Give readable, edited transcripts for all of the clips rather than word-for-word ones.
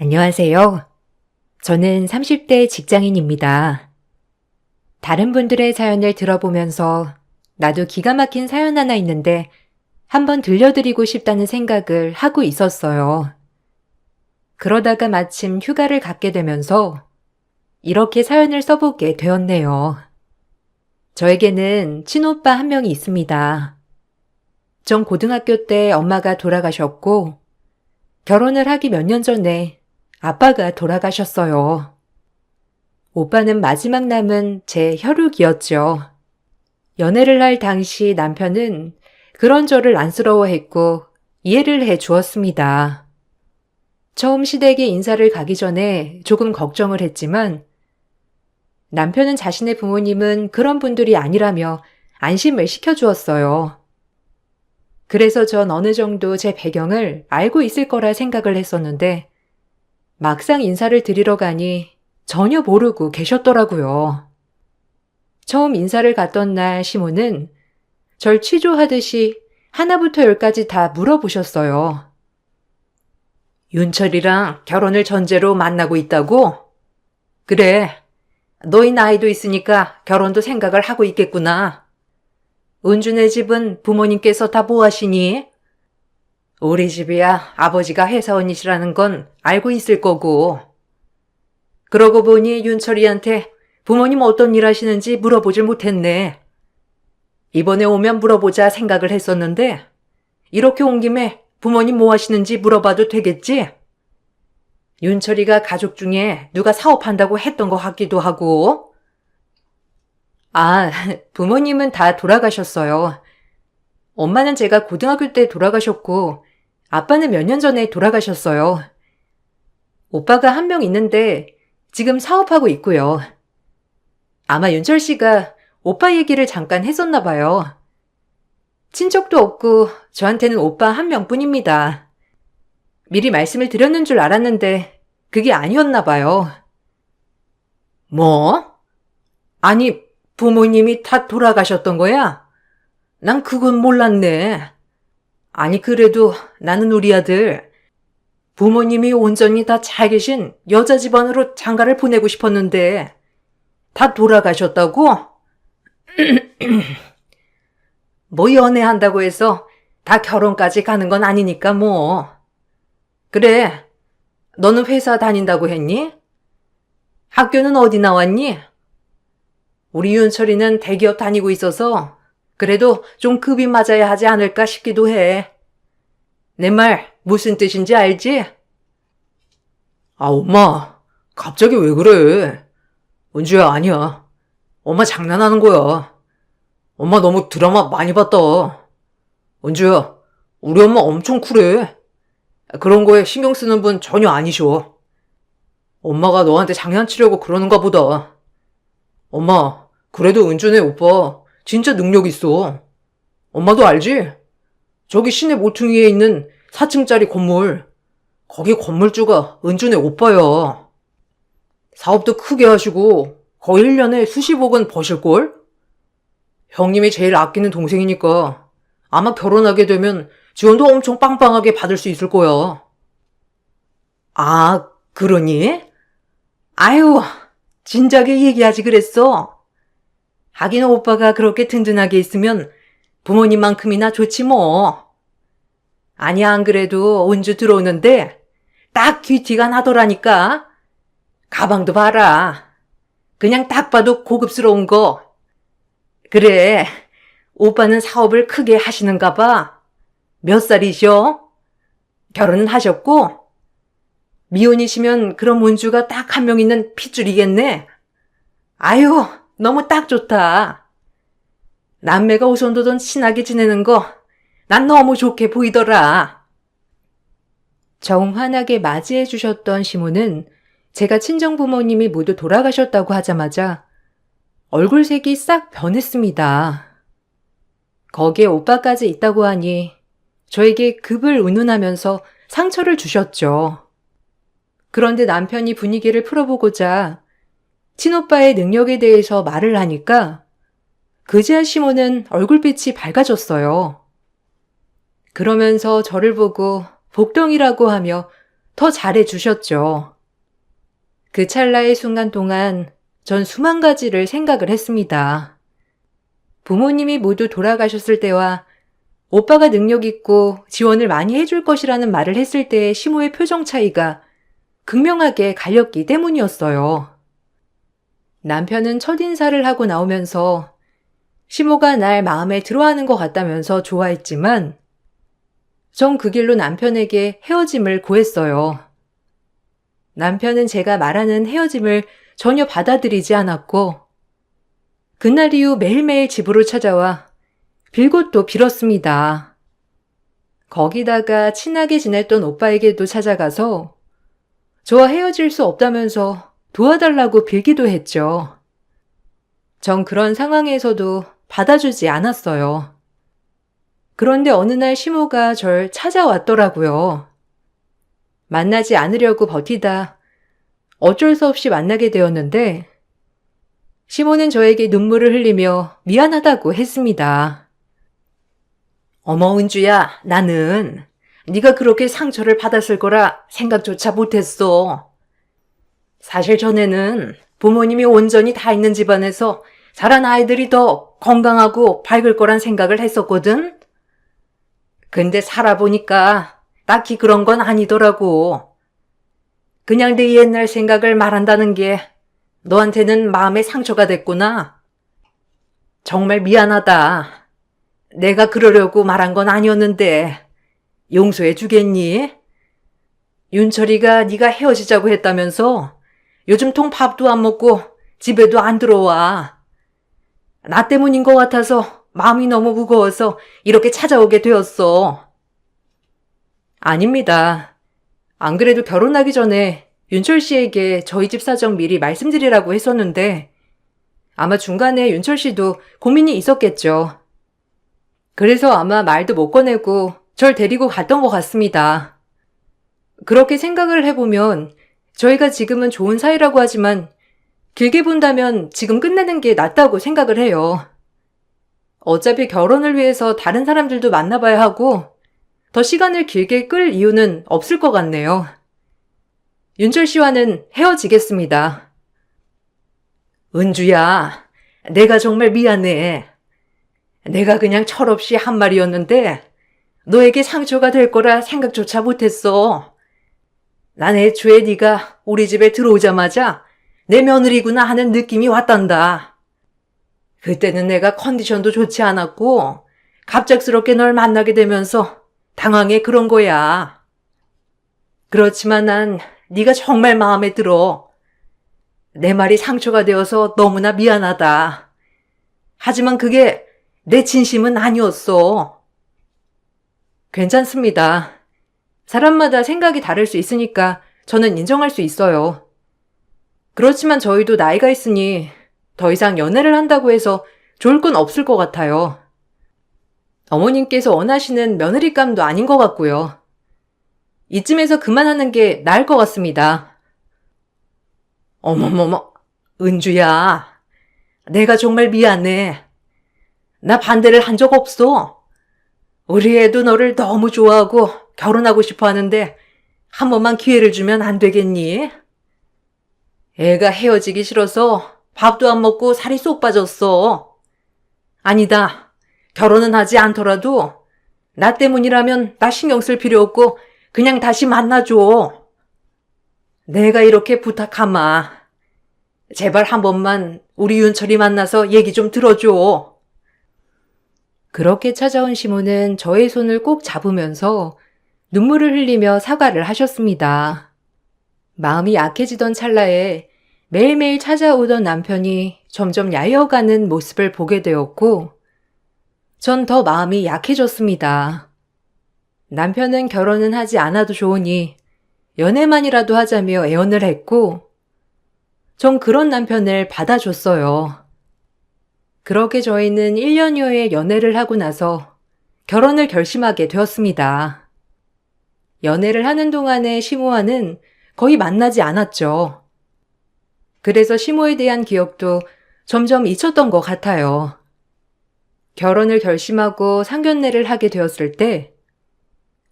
안녕하세요. 저는 30대 직장인입니다. 다른 분들의 사연을 들어보면서 나도 기가 막힌 사연 하나 있는데 한번 들려드리고 싶다는 생각을 하고 있었어요. 그러다가 마침 휴가를 갖게 되면서 이렇게 사연을 써보게 되었네요. 저에게는 친오빠 한 명이 있습니다. 전 고등학교 때 엄마가 돌아가셨고 결혼을 하기 몇 년 전에 아빠가 돌아가셨어요. 오빠는 마지막 남은 제 혈육이었죠. 연애를 할 당시 남편은 그런 저를 안쓰러워했고 이해를 해 주었습니다. 처음 시댁에 인사를 가기 전에 조금 걱정을 했지만 남편은 자신의 부모님은 그런 분들이 아니라며 안심을 시켜주었어요. 그래서 전 어느 정도 제 배경을 알고 있을 거라 생각을 했었는데 막상 인사를 드리러 가니 전혀 모르고 계셨더라고요. 처음 인사를 갔던 날 시모는 절 취조하듯이 하나부터 열까지 다 물어보셨어요. 윤철이랑 결혼을 전제로 만나고 있다고? 그래, 너희 나이도 있으니까 결혼도 생각을 하고 있겠구나. 은주네 집은 부모님께서 다 뭐 하시니? 우리 집이야 아버지가 회사원이시라는 건 알고 있을 거고. 그러고 보니 윤철이한테 부모님 어떤 일 하시는지 물어보질 못했네. 이번에 오면 물어보자 생각을 했었는데 이렇게 온 김에 부모님 뭐 하시는지 물어봐도 되겠지? 윤철이가 가족 중에 누가 사업한다고 했던 것 같기도 하고. 아, 부모님은 다 돌아가셨어요. 엄마는 제가 고등학교 때 돌아가셨고 아빠는 몇 년 전에 돌아가셨어요. 오빠가 한 명 있는데 지금 사업하고 있고요. 아마 윤철 씨가 오빠 얘기를 잠깐 했었나 봐요. 친척도 없고 저한테는 오빠 한 명뿐입니다. 미리 말씀을 드렸는 줄 알았는데 그게 아니었나 봐요. 뭐? 아니, 부모님이 다 돌아가셨던 거야? 난 그건 몰랐네. 아니, 그래도 나는 우리 아들 부모님이 온전히 다 잘 계신 여자 집안으로 장가를 보내고 싶었는데 다 돌아가셨다고? 뭐 연애한다고 해서 다 결혼까지 가는 건 아니니까 뭐. 그래, 너는 회사 다닌다고 했니? 학교는 어디 나왔니? 우리 윤철이는 대기업 다니고 있어서 그래도 좀 급이 맞아야 하지 않을까 싶기도 해. 내 말 무슨 뜻인지 알지? 아, 엄마, 갑자기 왜 그래? 은주야, 아니야. 엄마 장난하는 거야. 엄마 너무 드라마 많이 봤다. 은주야, 우리 엄마 엄청 쿨해. 그런 거에 신경 쓰는 분 전혀 아니셔. 엄마가 너한테 장난치려고 그러는가 보다. 엄마, 그래도 은주네 오빠 진짜 능력 있어. 엄마도 알지? 저기 시내 모퉁이에 있는 4층짜리 건물. 거기 건물주가 은주네 오빠야. 사업도 크게 하시고 거의 1년에 수십억은 버실걸? 형님이 제일 아끼는 동생이니까 아마 결혼하게 되면 지원도 엄청 빵빵하게 받을 수 있을 거야. 아, 그러니? 아유, 진작에 얘기하지 그랬어. 하긴 오빠가 그렇게 든든하게 있으면 부모님만큼이나 좋지 뭐. 아니야, 안 그래도 은주 들어오는데 딱 귀티가 나더라니까. 가방도 봐라. 그냥 딱 봐도 고급스러운 거. 그래, 오빠는 사업을 크게 하시는가 봐. 몇 살이셔? 결혼은 하셨고? 미혼이시면 그럼 은주가 딱 한 명 있는 핏줄이겠네. 아유, 너무 딱 좋다. 남매가 오손도손 친하게 지내는 거 난 너무 좋게 보이더라. 정환하게 맞이해 주셨던 시모는 제가 친정부모님이 모두 돌아가셨다고 하자마자 얼굴색이 싹 변했습니다. 거기에 오빠까지 있다고 하니 저에게 급을 운운하면서 상처를 주셨죠. 그런데 남편이 분위기를 풀어보고자 친오빠의 능력에 대해서 말을 하니까 그제야 시모는 얼굴빛이 밝아졌어요. 그러면서 저를 보고 복덩이라고 하며 더 잘해주셨죠. 그 찰나의 순간 동안 전 수만 가지를 생각을 했습니다. 부모님이 모두 돌아가셨을 때와 오빠가 능력 있고 지원을 많이 해줄 것이라는 말을 했을 때의 시모의 표정 차이가 극명하게 갈렸기 때문이었어요. 남편은 첫인사를 하고 나오면서 시모가 날 마음에 들어하는 것 같다면서 좋아했지만 전 그 길로 남편에게 헤어짐을 고했어요. 남편은 제가 말하는 헤어짐을 전혀 받아들이지 않았고 그날 이후 매일매일 집으로 찾아와 빌고 또 빌었습니다. 거기다가 친하게 지냈던 오빠에게도 찾아가서 저와 헤어질 수 없다면서 도와달라고 빌기도 했죠. 전 그런 상황에서도 받아주지 않았어요. 그런데 어느 날 시모가 절 찾아왔더라고요. 만나지 않으려고 버티다 어쩔 수 없이 만나게 되었는데 시모는 저에게 눈물을 흘리며 미안하다고 했습니다. 어머 은주야, 나는 네가 그렇게 상처를 받았을 거라 생각조차 못했어. 사실 전에는 부모님이 온전히 다 있는 집안에서 자란 아이들이 더 건강하고 밝을 거란 생각을 했었거든. 근데 살아보니까 딱히 그런 건 아니더라고. 그냥 내 옛날 생각을 말한다는 게 너한테는 마음의 상처가 됐구나. 정말 미안하다. 내가 그러려고 말한 건 아니었는데 용서해 주겠니? 윤철이가 네가 헤어지자고 했다면서 요즘 통 밥도 안 먹고 집에도 안 들어와. 나 때문인 것 같아서 마음이 너무 무거워서 이렇게 찾아오게 되었어. 아닙니다. 안 그래도 결혼하기 전에 윤철 씨에게 저희 집 사정 미리 말씀드리라고 했었는데 아마 중간에 윤철 씨도 고민이 있었겠죠. 그래서 아마 말도 못 꺼내고 절 데리고 갔던 것 같습니다. 그렇게 생각을 해보면 저희가 지금은 좋은 사이라고 하지만 길게 본다면 지금 끝내는 게 낫다고 생각을 해요. 어차피 결혼을 위해서 다른 사람들도 만나봐야 하고 더 시간을 길게 끌 이유는 없을 것 같네요. 윤철 씨와는 헤어지겠습니다. 은주야, 내가 정말 미안해. 내가 그냥 철없이 한 말이었는데 너에게 상처가 될 거라 생각조차 못했어. 난 애초에 네가 우리 집에 들어오자마자 내 며느리구나 하는 느낌이 왔단다. 그때는 내가 컨디션도 좋지 않았고 갑작스럽게 널 만나게 되면서 당황해 그런 거야. 그렇지만 난 네가 정말 마음에 들어. 내 말이 상처가 되어서 너무나 미안하다. 하지만 그게 내 진심은 아니었어. 괜찮습니다. 사람마다 생각이 다를 수 있으니까 저는 인정할 수 있어요. 그렇지만 저희도 나이가 있으니 더 이상 연애를 한다고 해서 좋을 건 없을 것 같아요. 어머님께서 원하시는 며느리감도 아닌 것 같고요. 이쯤에서 그만하는 게 나을 것 같습니다. 어머머머, 은주야. 내가 정말 미안해. 나 반대를 한 적 없어. 우리 애도 너를 너무 좋아하고 결혼하고 싶어 하는데 한 번만 기회를 주면 안 되겠니? 애가 헤어지기 싫어서 밥도 안 먹고 살이 쏙 빠졌어. 아니다. 결혼은 하지 않더라도 나 때문이라면 나 신경 쓸 필요 없고 그냥 다시 만나줘. 내가 이렇게 부탁하마. 제발 한 번만 우리 윤철이 만나서 얘기 좀 들어줘. 그렇게 찾아온 시모는 저의 손을 꼭 잡으면서 눈물을 흘리며 사과를 하셨습니다. 마음이 약해지던 찰나에 매일매일 찾아오던 남편이 점점 야여가는 모습을 보게 되었고 전 더 마음이 약해졌습니다. 남편은 결혼은 하지 않아도 좋으니 연애만이라도 하자며 애원을 했고 전 그런 남편을 받아줬어요. 그렇게 저희는 1년여의 연애를 하고 나서 결혼을 결심하게 되었습니다. 연애를 하는 동안에 시모와는 거의 만나지 않았죠. 그래서 시모에 대한 기억도 점점 잊혔던 것 같아요. 결혼을 결심하고 상견례를 하게 되었을 때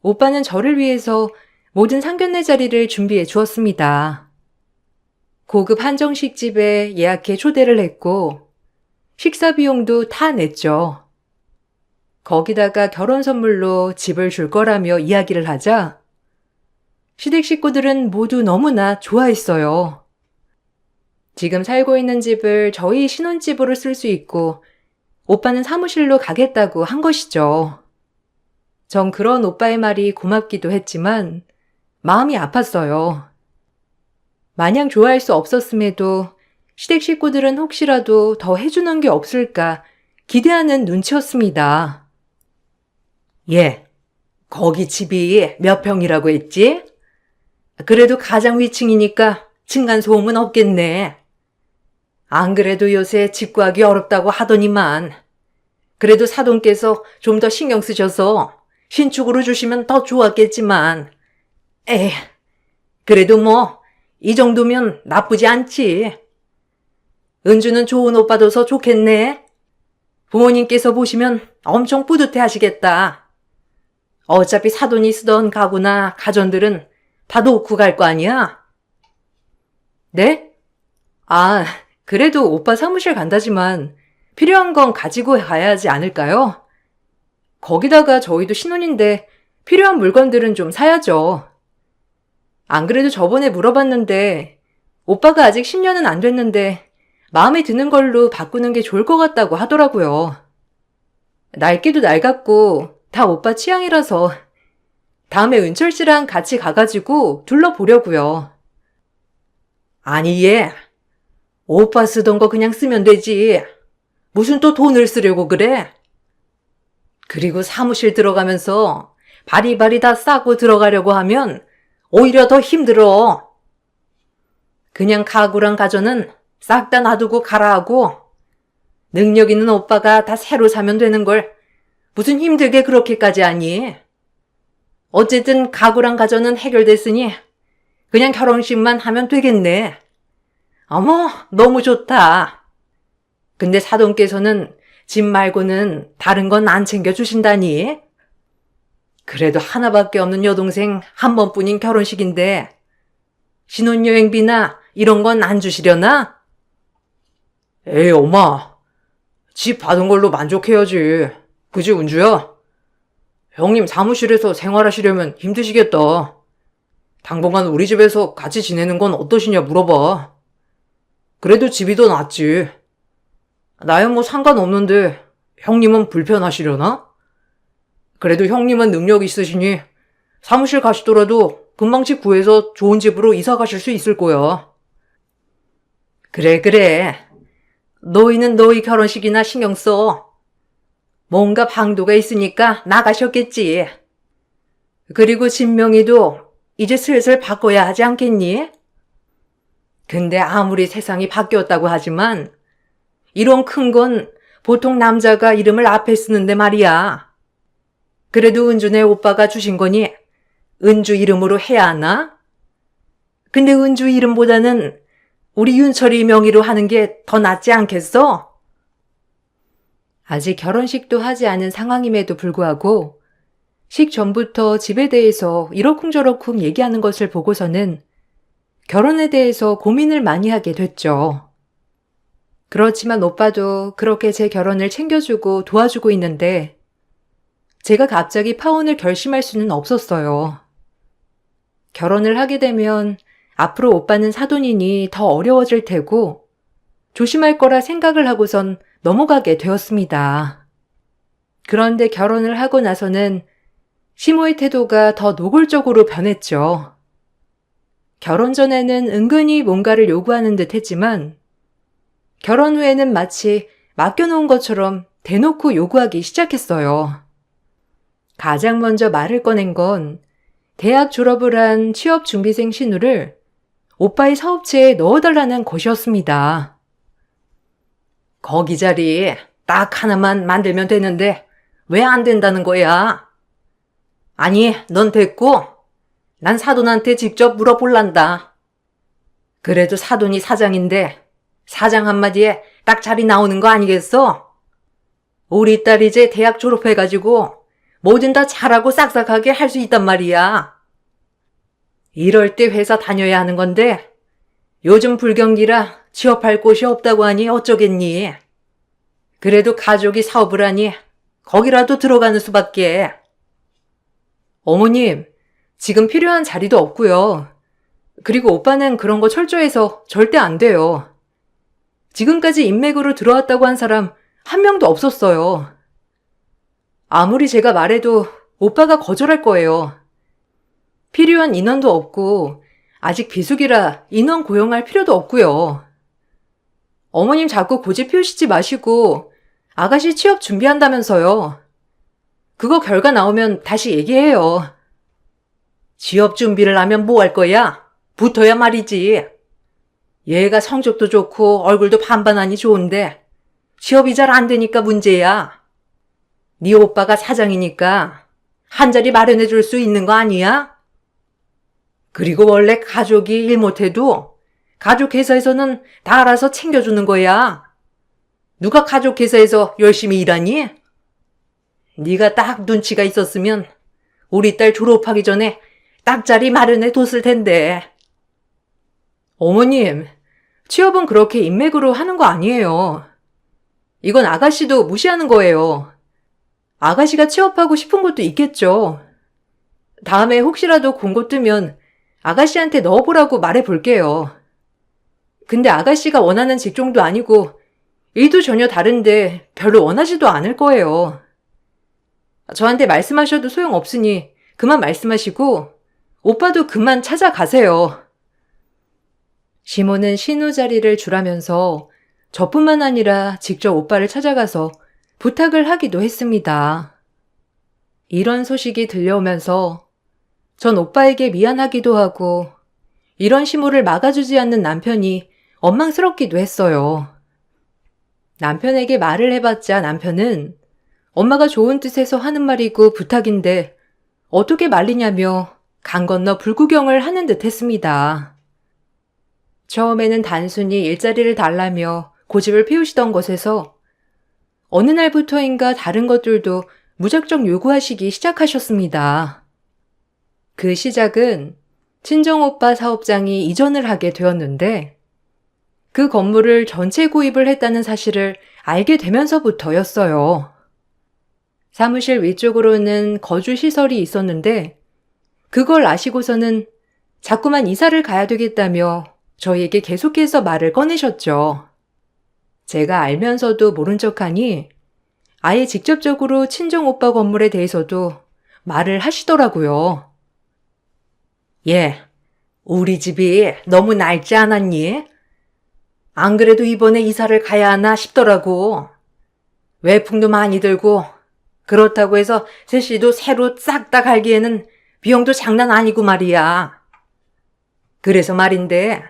오빠는 저를 위해서 모든 상견례 자리를 준비해 주었습니다. 고급 한정식집에 예약해 초대를 했고 식사 비용도 다 냈죠. 거기다가 결혼 선물로 집을 줄 거라며 이야기를 하자 시댁 식구들은 모두 너무나 좋아했어요. 지금 살고 있는 집을 저희 신혼집으로 쓸 수 있고 오빠는 사무실로 가겠다고 한 것이죠. 전 그런 오빠의 말이 고맙기도 했지만 마음이 아팠어요. 마냥 좋아할 수 없었음에도 시댁 식구들은 혹시라도 더 해주는 게 없을까 기대하는 눈치였습니다. 예, 거기 집이 몇 평이라고 했지? 그래도 가장 위층이니까 층간소음은 없겠네. 안 그래도 요새 집 구하기 어렵다고 하더니만 그래도 사돈께서 좀 더 신경 쓰셔서 신축으로 주시면 더 좋았겠지만 에이, 그래도 뭐 이 정도면 나쁘지 않지. 은주는 좋은 오빠 둬서 좋겠네. 부모님께서 보시면 엄청 뿌듯해 하시겠다. 어차피 사돈이 쓰던 가구나 가전들은 다 놓고 갈 거 아니야? 네? 아, 그래도 오빠 사무실 간다지만 필요한 건 가지고 가야 하지 않을까요? 거기다가 저희도 신혼인데 필요한 물건들은 좀 사야죠. 안 그래도 저번에 물어봤는데 오빠가 아직 10년은 안 됐는데 마음에 드는 걸로 바꾸는 게 좋을 것 같다고 하더라고요. 낡기도 낡았고 다 오빠 취향이라서 다음에 은철 씨랑 같이 가가지고 둘러보려고요. 아니 얘, 오빠 쓰던 거 그냥 쓰면 되지. 무슨 또 돈을 쓰려고 그래? 그리고 사무실 들어가면서 바리바리 다 싸고 들어가려고 하면 오히려 더 힘들어. 그냥 가구랑 가전은 싹 다 놔두고 가라 하고 능력 있는 오빠가 다 새로 사면 되는 걸 무슨 힘들게 그렇게까지 하니? 어쨌든 가구랑 가전은 해결됐으니 그냥 결혼식만 하면 되겠네. 어머, 너무 좋다. 근데 사돈께서는 집 말고는 다른 건 안 챙겨주신다니? 그래도 하나밖에 없는 여동생 한 번뿐인 결혼식인데 신혼여행비나 이런 건 안 주시려나? 에이, 엄마. 집 받은 걸로 만족해야지. 그지, 은주야? 형님 사무실에서 생활하시려면 힘드시겠다. 당분간 우리 집에서 같이 지내는 건 어떠시냐 물어봐. 그래도 집이 더 낫지. 나야 뭐 상관없는데 형님은 불편하시려나? 그래도 형님은 능력 있으시니 사무실 가시더라도 금방 집 구해서 좋은 집으로 이사 가실 수 있을 거야. 그래. 너희는 너희 결혼식이나 신경 써. 뭔가 방도가 있으니까 나가셨겠지. 그리고 진명이도 이제 슬슬 바꿔야 하지 않겠니? 근데 아무리 세상이 바뀌었다고 하지만 이런 큰 건 보통 남자가 이름을 앞에 쓰는데 말이야. 그래도 은주네 오빠가 주신 거니 은주 이름으로 해야 하나? 근데 은주 이름보다는 우리 윤철이 명의로 하는 게 더 낫지 않겠어? 아직 결혼식도 하지 않은 상황임에도 불구하고 식 전부터 집에 대해서 이러쿵저러쿵 얘기하는 것을 보고서는 결혼에 대해서 고민을 많이 하게 됐죠. 그렇지만 오빠도 그렇게 제 결혼을 챙겨주고 도와주고 있는데 제가 갑자기 파혼을 결심할 수는 없었어요. 결혼을 하게 되면 앞으로 오빠는 사돈이니 더 어려워질 테고 조심할 거라 생각을 하고선 넘어가게 되었습니다. 그런데 결혼을 하고 나서는 시모의 태도가 더 노골적으로 변했죠. 결혼 전에는 은근히 뭔가를 요구하는 듯 했지만 결혼 후에는 마치 맡겨놓은 것처럼 대놓고 요구하기 시작했어요. 가장 먼저 말을 꺼낸 건 대학 졸업을 한 취업준비생 신우를 오빠의 사업체에 넣어달라는 것이었습니다. 거기 자리 딱 하나만 만들면 되는데 왜 안 된다는 거야? 아니, 넌 됐고 난 사돈한테 직접 물어볼란다. 그래도 사돈이 사장인데 사장 한마디에 딱 자리 나오는 거 아니겠어? 우리 딸 이제 대학 졸업해가지고 뭐든 다 잘하고 싹싹하게 할 수 있단 말이야. 이럴 때 회사 다녀야 하는 건데 요즘 불경기라 취업할 곳이 없다고 하니 어쩌겠니? 그래도 가족이 사업을 하니 거기라도 들어가는 수밖에. 어머님, 지금 필요한 자리도 없고요. 그리고 오빠는 그런 거 철저해서 절대 안 돼요. 지금까지 인맥으로 들어왔다고 한 사람 한 명도 없었어요. 아무리 제가 말해도 오빠가 거절할 거예요. 필요한 인원도 없고 아직 비수기라 인원 고용할 필요도 없고요. 어머님 자꾸 고집 피우시지 마시고 아가씨 취업 준비한다면서요. 그거 결과 나오면 다시 얘기해요. 취업 준비를 하면 뭐 할 거야? 붙어야 말이지. 얘가 성적도 좋고 얼굴도 반반하니 좋은데 취업이 잘 안 되니까 문제야. 네 오빠가 사장이니까 한 자리 마련해 줄 수 있는 거 아니야? 그리고 원래 가족이 일 못해도 가족회사에서는 다 알아서 챙겨주는 거야. 누가 가족회사에서 열심히 일하니? 네가 딱 눈치가 있었으면 우리 딸 졸업하기 전에 딱 자리 마련해 뒀을 텐데. 어머님, 취업은 그렇게 인맥으로 하는 거 아니에요. 이건 아가씨도 무시하는 거예요. 아가씨가 취업하고 싶은 것도 있겠죠. 다음에 혹시라도 공고 뜨면 아가씨한테 넣어보라고 말해볼게요. 근데 아가씨가 원하는 직종도 아니고 일도 전혀 다른데 별로 원하지도 않을 거예요. 저한테 말씀하셔도 소용없으니 그만 말씀하시고 오빠도 그만 찾아가세요. 시모는 신우 자리를 주라면서 저뿐만 아니라 직접 오빠를 찾아가서 부탁을 하기도 했습니다. 이런 소식이 들려오면서 전 오빠에게 미안하기도 하고 이런 시모를 막아주지 않는 남편이 원망스럽기도 했어요. 남편에게 말을 해봤자 남편은 엄마가 좋은 뜻에서 하는 말이고 부탁인데 어떻게 말리냐며 강 건너 불구경을 하는 듯 했습니다. 처음에는 단순히 일자리를 달라며 고집을 피우시던 것에서 어느 날부터인가 다른 것들도 무작정 요구하시기 시작하셨습니다. 그 시작은 친정오빠 사업장이 이전을 하게 되었는데 그 건물을 전체 구입을 했다는 사실을 알게 되면서부터였어요. 사무실 위쪽으로는 거주시설이 있었는데 그걸 아시고서는 자꾸만 이사를 가야 되겠다며 저희에게 계속해서 말을 꺼내셨죠. 제가 알면서도 모른 척하니 아예 직접적으로 친정오빠 건물에 대해서도 말을 하시더라고요. 예, 우리 집이 너무 낡지 않았니? 안 그래도 이번에 이사를 가야 하나 싶더라고. 외풍도 많이 들고 그렇다고 해서 세시도 새로 싹 다 갈기에는 비용도 장난 아니고 말이야. 그래서 말인데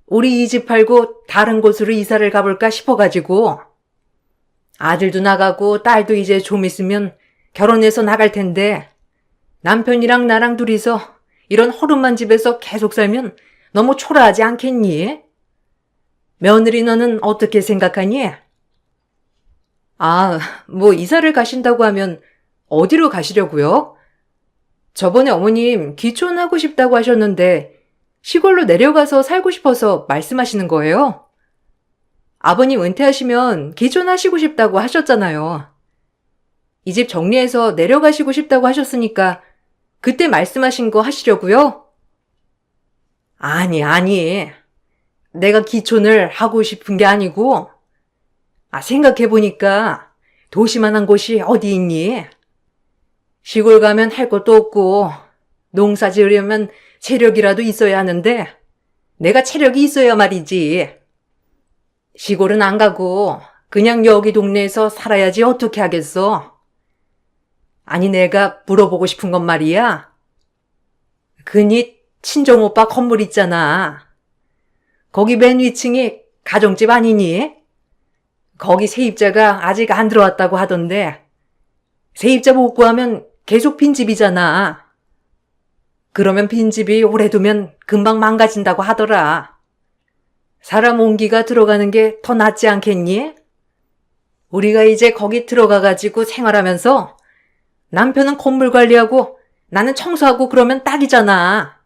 우리 이 집 팔고 다른 곳으로 이사를 가볼까 싶어가지고 아들도 나가고 딸도 이제 좀 있으면 결혼해서 나갈 텐데 남편이랑 나랑 둘이서 이런 허름한 집에서 계속 살면 너무 초라하지 않겠니? 며느리 너는 어떻게 생각하니? 뭐 이사를 가신다고 하면 어디로 가시려고요? 저번에 어머님 귀촌하고 싶다고 하셨는데 시골로 내려가서 살고 싶어서 말씀하시는 거예요? 아버님 은퇴하시면 귀촌하시고 싶다고 하셨잖아요. 이 집 정리해서 내려가시고 싶다고 하셨으니까 그때 말씀하신 거 하시려고요? 아니. 내가 귀촌을 하고 싶은 게 아니고 생각해보니까 도시만한 곳이 어디 있니? 시골 가면 할 것도 없고 농사 지으려면 체력이라도 있어야 하는데 내가 체력이 있어야 말이지. 시골은 안 가고 그냥 여기 동네에서 살아야지 어떻게 하겠어? 아니 내가 물어보고 싶은 건 말이야. 그니 친정오빠 건물 있잖아. 거기 맨 위층이 가정집 아니니? 거기 세입자가 아직 안 들어왔다고 하던데 세입자 못 구하면 계속 빈집이잖아. 그러면 빈집이 오래 두면 금방 망가진다고 하더라. 사람 온기가 들어가는 게 더 낫지 않겠니? 우리가 이제 거기 들어가가지고 생활하면서 남편은 건물 관리하고 나는 청소하고 그러면 딱이잖아.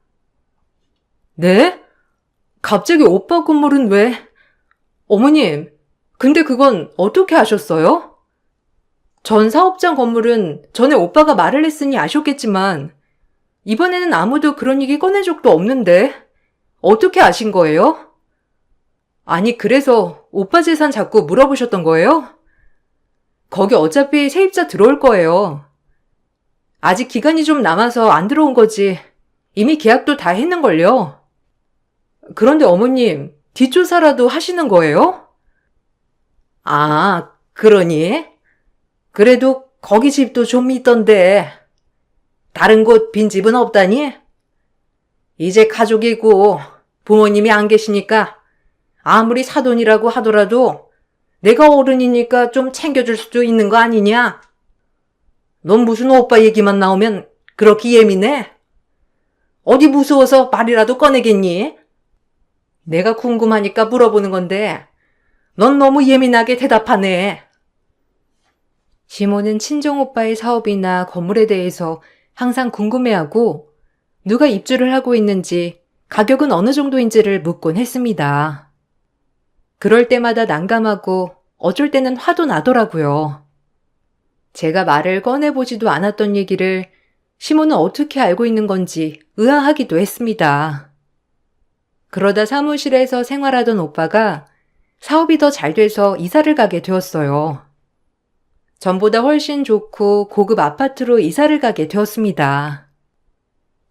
네? 갑자기 오빠 건물은 왜? 어머님, 근데 그건 어떻게 아셨어요? 전 사업장 건물은 전에 오빠가 말을 했으니 아셨겠지만 이번에는 아무도 그런 얘기 꺼낸 적도 없는데 어떻게 아신 거예요? 아니, 그래서 오빠 재산 자꾸 물어보셨던 거예요? 거기 어차피 세입자 들어올 거예요. 아직 기간이 좀 남아서 안 들어온 거지. 이미 계약도 다 했는걸요. 그런데 어머님, 뒷조사라도 하시는 거예요? 아, 그러니? 그래도 거기 집도 좀 있던데. 다른 곳 빈집은 없다니? 이제 가족이고 부모님이 안 계시니까 아무리 사돈이라고 하더라도 내가 어른이니까 좀 챙겨줄 수도 있는 거 아니냐? 넌 무슨 오빠 얘기만 나오면 그렇게 예민해? 어디 무서워서 말이라도 꺼내겠니? 내가 궁금하니까 물어보는 건데 넌 너무 예민하게 대답하네. 시모는 친정오빠의 사업이나 건물에 대해서 항상 궁금해하고 누가 입주를 하고 있는지 가격은 어느 정도인지를 묻곤 했습니다. 그럴 때마다 난감하고 어쩔 때는 화도 나더라고요. 제가 말을 꺼내보지도 않았던 얘기를 시모는 어떻게 알고 있는 건지 의아하기도 했습니다. 그러다 사무실에서 생활하던 오빠가 사업이 더 잘 돼서 이사를 가게 되었어요. 전보다 훨씬 좋고 고급 아파트로 이사를 가게 되었습니다.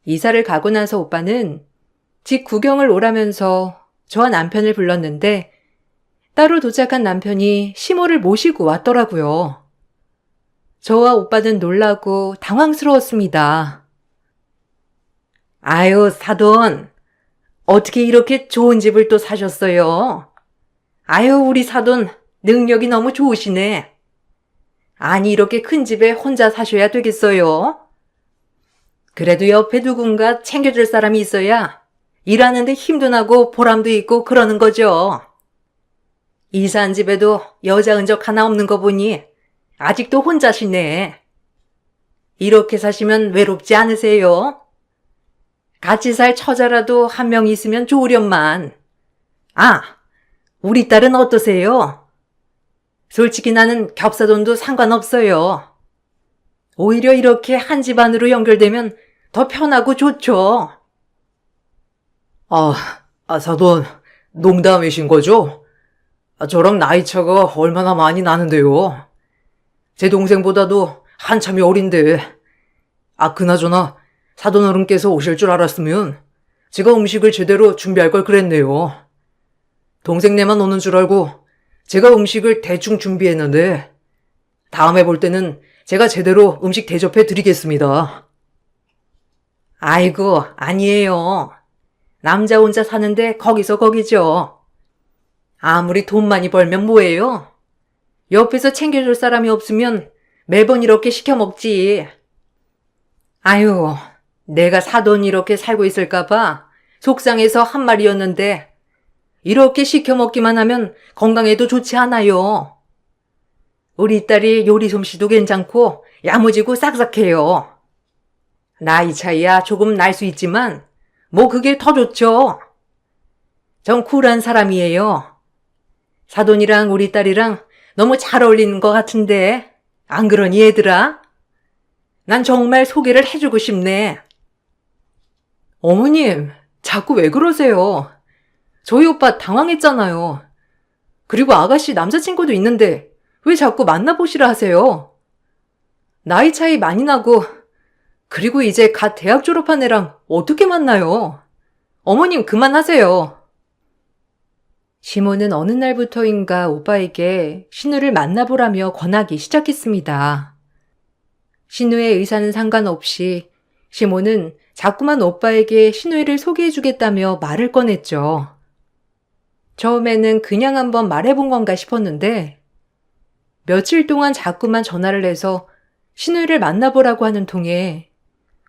이사를 가고 나서 오빠는 집 구경을 오라면서 저와 남편을 불렀는데 따로 도착한 남편이 시모를 모시고 왔더라고요. 저와 오빠는 놀라고 당황스러웠습니다. 아유, 사돈. 어떻게 이렇게 좋은 집을 또 사셨어요? 아유, 우리 사돈 능력이 너무 좋으시네. 아니, 이렇게 큰 집에 혼자 사셔야 되겠어요? 그래도 옆에 누군가 챙겨줄 사람이 있어야 일하는데 힘도 나고 보람도 있고 그러는 거죠. 이사한 집에도 여자 흔적 하나 없는 거 보니 아직도 혼자시네. 이렇게 사시면 외롭지 않으세요? 같이 살 처자라도 한 명 있으면 좋으련만. 아, 우리 딸은 어떠세요? 솔직히 나는 겹사돈도 상관없어요. 오히려 이렇게 한 집안으로 연결되면 더 편하고 좋죠. 사돈, 농담이신 거죠? 저랑 나이 차가 얼마나 많이 나는데요. 제 동생보다도 한참이 어린데. 그나저나 사돈 어른께서 오실 줄 알았으면 제가 음식을 제대로 준비할 걸 그랬네요. 동생네만 오는 줄 알고 제가 음식을 대충 준비했는데 다음에 볼 때는 제가 제대로 음식 대접해 드리겠습니다. 아이고, 아니에요. 남자 혼자 사는데 거기서 거기죠. 아무리 돈 많이 벌면 뭐예요? 옆에서 챙겨줄 사람이 없으면 매번 이렇게 시켜 먹지. 아유, 내가 사돈 이렇게 살고 있을까봐 속상해서 한 말이었는데 이렇게 시켜 먹기만 하면 건강에도 좋지 않아요. 우리 딸이 요리 솜씨도 괜찮고 야무지고 싹싹해요. 나이 차이야 조금 날 수 있지만 뭐 그게 더 좋죠. 전 쿨한 사람이에요. 사돈이랑 우리 딸이랑 너무 잘 어울리는 것 같은데 안 그러니 얘들아? 난 정말 소개를 해주고 싶네. 어머님, 자꾸 왜 그러세요? 저희 오빠 당황했잖아요. 그리고 아가씨 남자친구도 있는데 왜 자꾸 만나보시라 하세요? 나이 차이 많이 나고 그리고 이제 갓 대학 졸업한 애랑 어떻게 만나요? 어머님 그만하세요. 시모는 어느 날부터인가 오빠에게 신우를 만나보라며 권하기 시작했습니다. 신우의 의사는 상관없이 시모는 자꾸만 오빠에게 신우이를 소개해주겠다며 말을 꺼냈죠. 처음에는 그냥 한번 말해본 건가 싶었는데 며칠 동안 자꾸만 전화를 해서 신우이를 만나보라고 하는 통에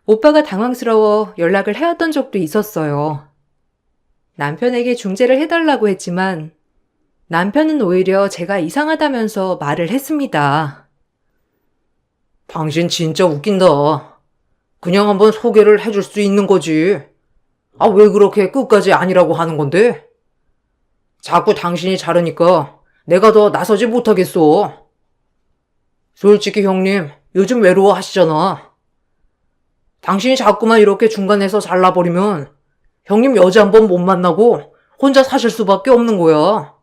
오빠가 당황스러워 연락을 해왔던 적도 있었어요. 남편에게 중재를 해달라고 했지만 남편은 오히려 제가 이상하다면서 말을 했습니다. 당신 진짜 웃긴다. 그냥 한번 소개를 해줄 수 있는 거지. 아, 왜 그렇게 끝까지 아니라고 하는 건데? 자꾸 당신이 자르니까 내가 더 나서지 못하겠어. 솔직히 형님, 요즘 외로워하시잖아. 당신이 자꾸만 이렇게 중간에서 잘라버리면 형님 여자 한 번 못 만나고 혼자 사실 수밖에 없는 거야.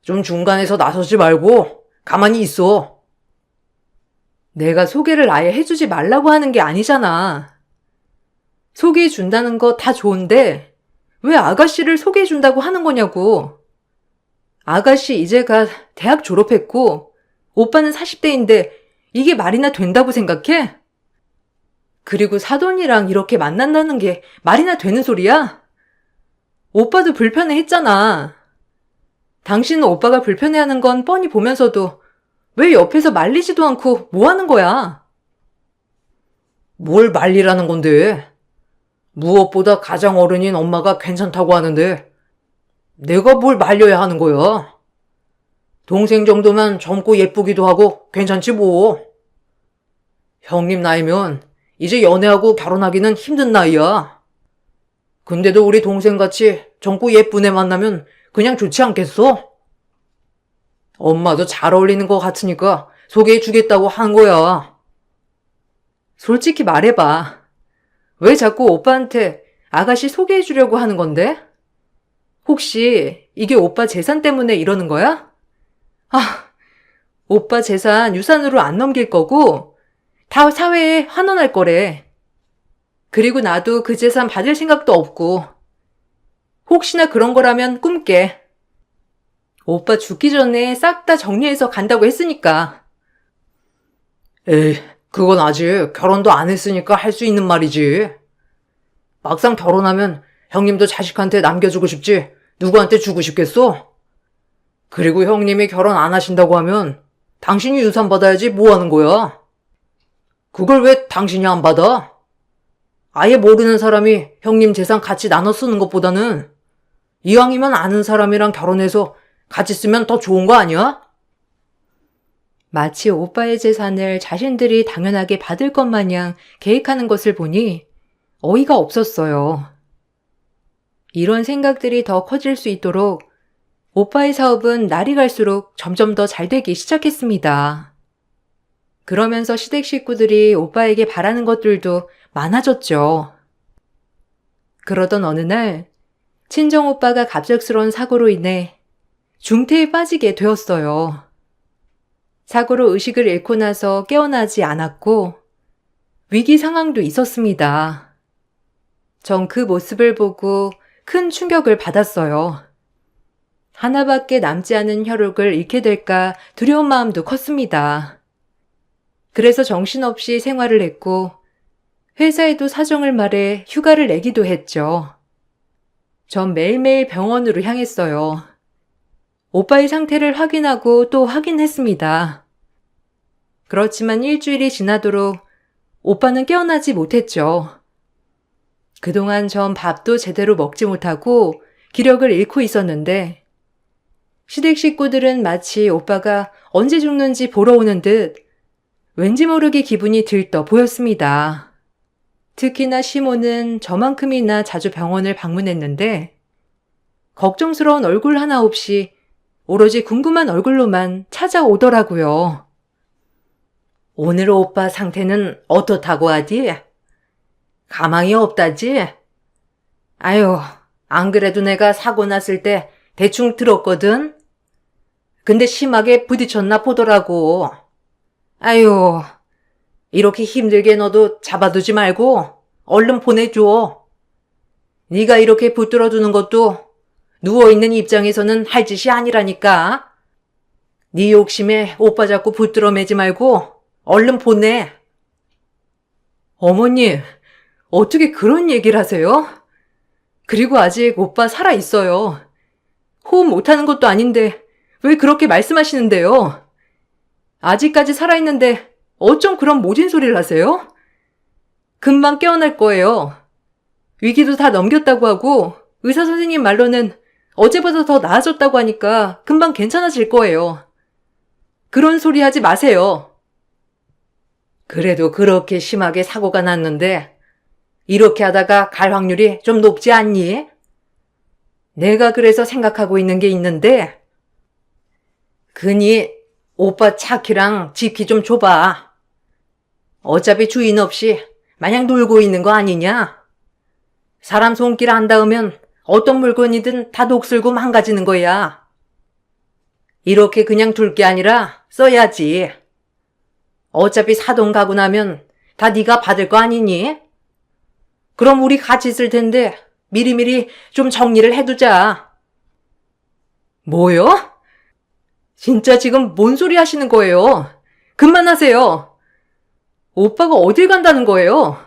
좀 중간에서 나서지 말고 가만히 있어. 내가 소개를 아예 해주지 말라고 하는 게 아니잖아. 소개해준다는 거 다 좋은데 왜 아가씨를 소개해준다고 하는 거냐고. 아가씨 이제가 대학 졸업했고 오빠는 40대인데 이게 말이나 된다고 생각해? 그리고 사돈이랑 이렇게 만난다는 게 말이나 되는 소리야? 오빠도 불편해했잖아. 당신은 오빠가 불편해하는 건 뻔히 보면서도 왜 옆에서 말리지도 않고 뭐 하는 거야? 뭘 말리라는 건데? 무엇보다 가장 어른인 엄마가 괜찮다고 하는데 내가 뭘 말려야 하는 거야? 동생 정도면 젊고 예쁘기도 하고 괜찮지 뭐. 형님 나이면 이제 연애하고 결혼하기는 힘든 나이야. 근데도 우리 동생같이 젊고 예쁜 애 만나면 그냥 좋지 않겠어? 엄마도 잘 어울리는 것 같으니까 소개해 주겠다고 한 거야. 솔직히 말해봐. 왜 자꾸 오빠한테 아가씨 소개해 주려고 하는 건데? 혹시 이게 오빠 재산 때문에 이러는 거야? 아, 오빠 재산 유산으로 안 넘길 거고 다 사회에 환원할 거래. 그리고 나도 그 재산 받을 생각도 없고 혹시나 그런 거라면 꿈깨. 오빠 죽기 전에 싹 다 정리해서 간다고 했으니까. 에이, 그건 아직 결혼도 안 했으니까 할 수 있는 말이지. 막상 결혼하면 형님도 자식한테 남겨주고 싶지 누구한테 주고 싶겠어? 그리고 형님이 결혼 안 하신다고 하면 당신이 유산 받아야지 뭐 하는 거야? 그걸 왜 당신이 안 받아? 아예 모르는 사람이 형님 재산 같이 나눠 쓰는 것보다는 이왕이면 아는 사람이랑 결혼해서 같이 쓰면 더 좋은 거 아니야? 마치 오빠의 재산을 자신들이 당연하게 받을 것 마냥 계획하는 것을 보니 어이가 없었어요. 이런 생각들이 더 커질 수 있도록 오빠의 사업은 날이 갈수록 점점 더 잘 되기 시작했습니다. 그러면서 시댁 식구들이 오빠에게 바라는 것들도 많아졌죠. 그러던 어느 날 친정오빠가 갑작스러운 사고로 인해 중태에 빠지게 되었어요. 사고로 의식을 잃고 나서 깨어나지 않았고 위기 상황도 있었습니다. 전 그 모습을 보고 큰 충격을 받았어요. 하나밖에 남지 않은 혈육을 잃게 될까 두려운 마음도 컸습니다. 그래서 정신없이 생활을 했고 회사에도 사정을 말해 휴가를 내기도 했죠. 전 매일매일 병원으로 향했어요. 오빠의 상태를 확인하고 또 확인했습니다. 그렇지만 일주일이 지나도록 오빠는 깨어나지 못했죠. 그동안 전 밥도 제대로 먹지 못하고 기력을 잃고 있었는데 시댁 식구들은 마치 오빠가 언제 죽는지 보러 오는 듯 왠지 모르게 기분이 들떠 보였습니다. 특히나 시모는 저만큼이나 자주 병원을 방문했는데 걱정스러운 얼굴 하나 없이 오로지 궁금한 얼굴로만 찾아오더라고요. 오늘 오빠 상태는 어떻다고 하디? 가망이 없다지? 아유, 안 그래도 내가 사고 났을 때 대충 들었거든? 근데 심하게 부딪혔나 보더라고. 아유, 이렇게 힘들게 너도 잡아두지 말고 얼른 보내줘. 네가 이렇게 붙들어두는 것도 누워있는 입장에서는 할 짓이 아니라니까. 네 욕심에 오빠 자꾸 붙들어 매지 말고 얼른 보내. 어머님, 어떻게 그런 얘기를 하세요? 그리고 아직 오빠 살아있어요. 호흡 못하는 것도 아닌데 왜 그렇게 말씀하시는데요? 아직까지 살아있는데 어쩜 그런 모진 소리를 하세요? 금방 깨어날 거예요. 위기도 다 넘겼다고 하고 의사 선생님 말로는 어제보다 더 나아졌다고 하니까 금방 괜찮아질 거예요. 그런 소리 하지 마세요. 그래도 그렇게 심하게 사고가 났는데 이렇게 하다가 갈 확률이 좀 높지 않니? 내가 그래서 생각하고 있는 게 있는데, 그니 오빠 차 키랑 집 키 좀 줘봐. 어차피 주인 없이 마냥 놀고 있는 거 아니냐? 사람 손길 안 닿으면 어떤 물건이든 다 녹슬고 망가지는 거야. 이렇게 그냥 둘 게 아니라 써야지. 어차피 사돈 가고 나면 다 네가 받을 거 아니니? 그럼 우리 같이 쓸 텐데 미리미리 좀 정리를 해두자. 뭐요? 진짜 지금 뭔 소리 하시는 거예요? 그만하세요. 오빠가 어딜 간다는 거예요?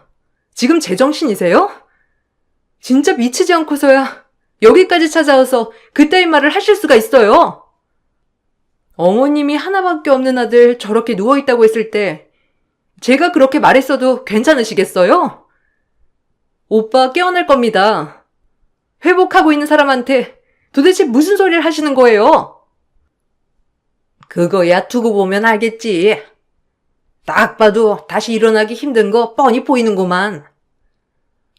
지금 제정신이세요? 진짜 미치지 않고서야 여기까지 찾아와서 그따위 말을 하실 수가 있어요. 어머님이 하나밖에 없는 아들 저렇게 누워있다고 했을 때 제가 그렇게 말했어도 괜찮으시겠어요? 오빠 깨어날 겁니다. 회복하고 있는 사람한테 도대체 무슨 소리를 하시는 거예요? 그거야 두고 보면 알겠지. 딱 봐도 다시 일어나기 힘든 거 뻔히 보이는구만.